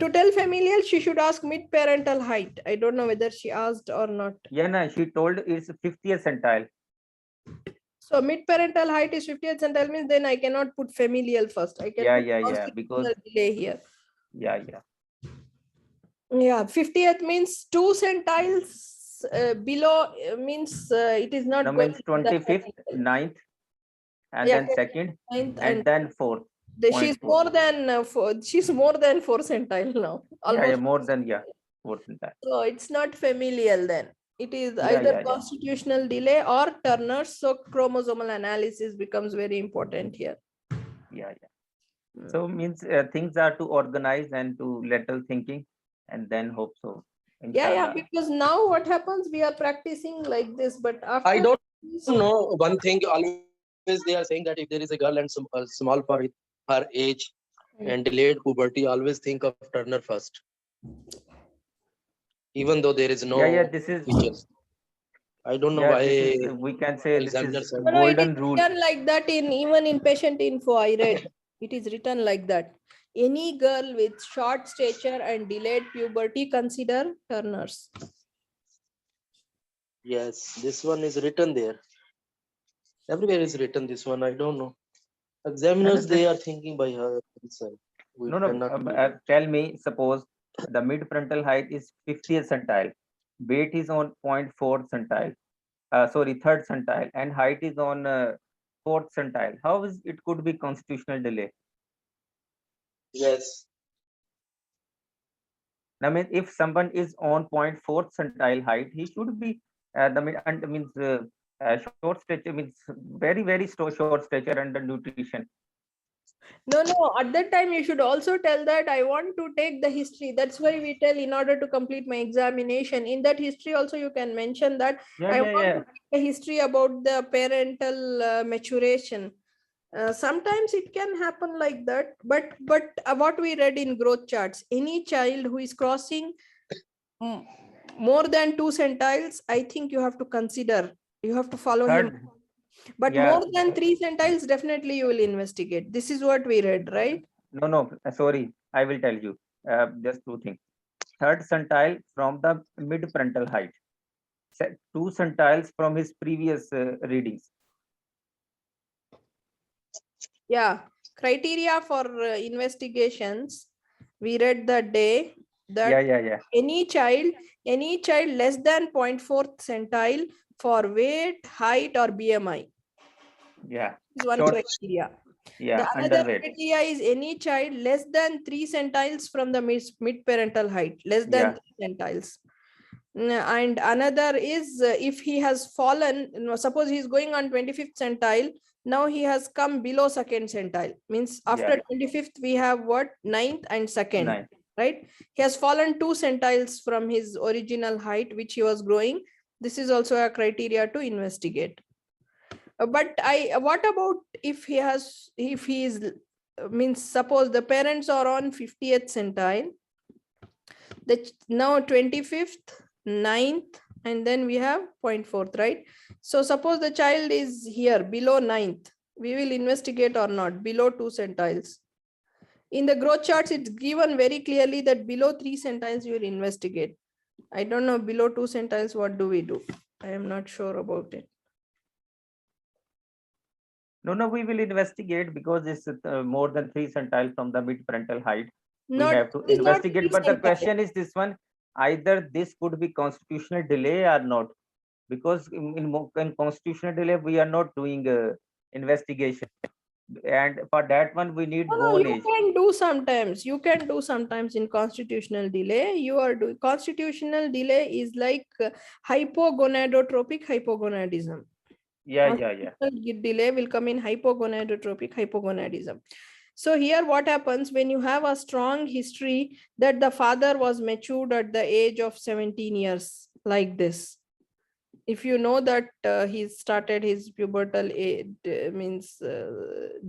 to tell familial, she should ask mid parental height. I don't know whether she asked or not. yeah, no, she told it's 50th centile. So mid parental height is 50th centile, means then I cannot put familial first. I can put Yeah, because constitutional delay here. yeah. Yeah, 50th means 2 centiles below, means it is not No, going means to the 25th, 9th, and yeah, then second, 9th, and then 4th. she's 0.4. more than she's more than 4 centile now, almost. Yeah, more than 4th centile. So it's not familial then. It is Yeah, either yeah. constitutional delay or Turner's. So chromosomal analysis becomes very important here. Yeah. So means things are to organize and to lateral thinking, and then hope so. Yeah, Inshallah. because now what happens, we are practicing like this, but after I don't know one thing. Always they are saying that if there is a girl and small for her age and delayed puberty, always think of Turner first, even though there is no This is features. I don't know this why is we can say this examiner is said. No, it is golden rule. written like that in even in patient info. I read it is written like that. Any girl with short stature and delayed puberty, consider Turner's. Yes, this one is written there. Everywhere is written this one. I don't know. Examiners, they are thinking by her themselves. We cannot. Tell me, suppose the mid-frontal height is 50th centile, weight is on 0.4 centile, sorry, 3rd centile, and height is on 4th centile. How is it could be constitutional delay? Yes. I mean, if someone is on 0.4 centile height, he should be short stature means very short stature under nutrition. No. At that time, you should also tell that I want to take the history. That's why we tell in order to complete my examination. In that history, also you can mention that I want to take a history about the parental maturation. Sometimes it can happen like that, but what we read in growth charts, any child who is crossing more than 2 centiles, I think you have to consider, you have to follow him. But more than 3 centiles, definitely you will investigate. This is what we read, right? No, sorry, I will tell you just 2 things. 3rd centile from the mid-frontal height, 2 centiles from his previous readings. Yeah, criteria for investigations. We read that day that any child less than 0.4 centile for weight, height, or BMI. Yeah. Is one criteria. Yeah, the other criteria is any child less than 3 centiles from the mid-parental height, less than 3 centiles. And another is if he has fallen, suppose he is going on 25th centile, now he has come below 2nd centile, means after 25th we have what, 9th and 2nd, right? He has fallen 2 centiles from his original height which he was growing. This is also a criteria to investigate. But what about if he is means suppose the parents are on 50th centile, now 25th, 9th, and then we have 0.4th, right? So suppose the child is here below 9th, we will investigate or not, below 2 centiles. In the growth charts, it's given very clearly that below 3 centiles you will investigate. I don't know, below 2 centiles, what do we do? I am not sure about it. No, we will investigate because it's more than 3 centile from the mid-parental height. Not, we have to it's not investigate, 3 but the centiles. question is this one, either this could be constitutional delay or not, because in constitutional delay we are not doing investigation, and for that one we need No, bone you age. can do sometimes. You can do sometimes in constitutional delay. You are doing constitutional delay is like hypogonadotropic hypogonadism. Yeah. Constitutional delay will come in hypogonadotropic hypogonadism. So here what happens when you have a strong history that the father was matured at the age of 17 years like this. If you know that he started his pubertal age, means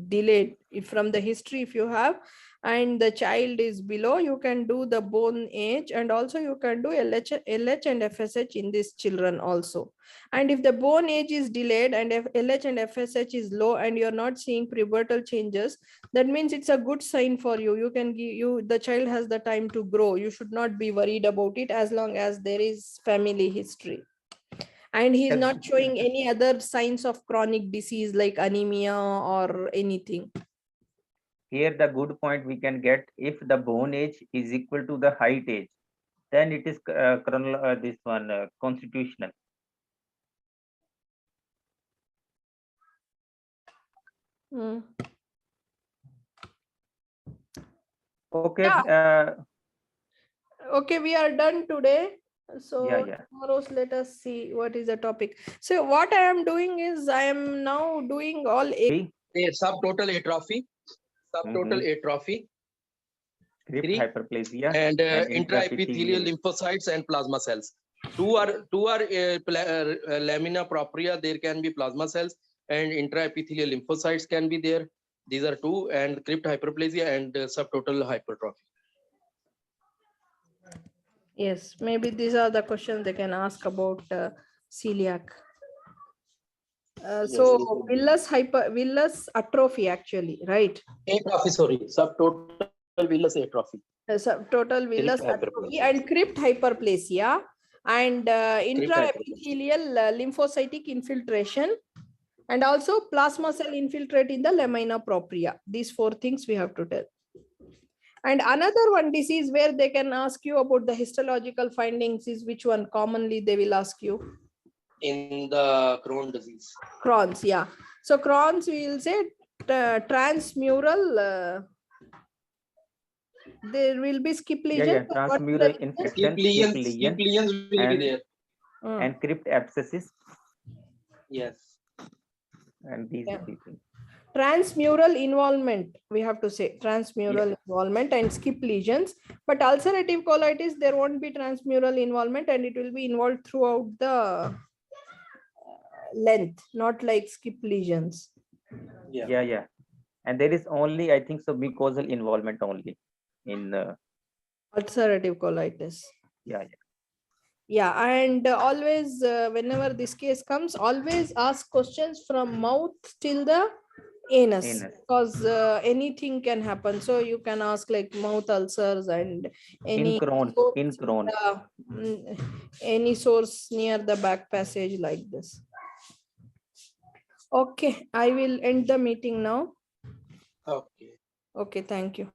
delayed, if from the history if you have, and the child is below, you can do the bone age, and also you can do LH and FSH in these children also. And if the bone age is delayed and if LH and FSH is low and you're not seeing pubertal changes, that means it's a good sign for you. You can give the child has the time to grow. You should not be worried about it as long as there is family history. And he's Yes. not showing any other signs of chronic disease like anemia or anything. Here the good point we can get, if the bone age is equal to the height age, then it is constitutional. Okay. Yeah. Okay, we are done today. So Yeah. tomorrow's, let us see what is the topic. So what I am doing is I am now doing all Subtotal atrophy, atrophy, Crypt hyperplasia, and intraepithelial lymphocytes and plasma cells. Two are lamina propria. There can be plasma cells, and intraepithelial lymphocytes can be there. These are two, and crypt hyperplasia and subtotal hypertrophy. Yes, maybe these are the questions they can ask about celiac. So villus atrophy actually, right? Atrophy, sorry, subtotal villus atrophy. Subtotal villus atrophy and crypt hyperplasia and intraepithelial lymphocytic infiltration, and also plasma cell infiltrate in the lamina propria. These 4 things we have to tell. And another one disease where they can ask you about the histological findings is which one commonly they will ask you? In the Crohn's disease. Crohn's, yeah. So Crohn's, we will say transmural. There will be skip lesion. Transmural infection, skip lesions will be there. And crypt abscesses. Yes. And these things. Transmural involvement, we have to say transmural involvement and skip lesions. But ulcerative colitis, there won't be transmural involvement and it will be involved throughout the length, not like skip lesions. Yeah. And there is only, I think so, mucosal involvement only in ulcerative colitis. Yeah. And always whenever this case comes, always ask questions from mouth till the anus, because anything can happen. So you can ask like mouth ulcers and any any source near the back passage like this. Okay, I will end the meeting now. Okay. Okay, thank you.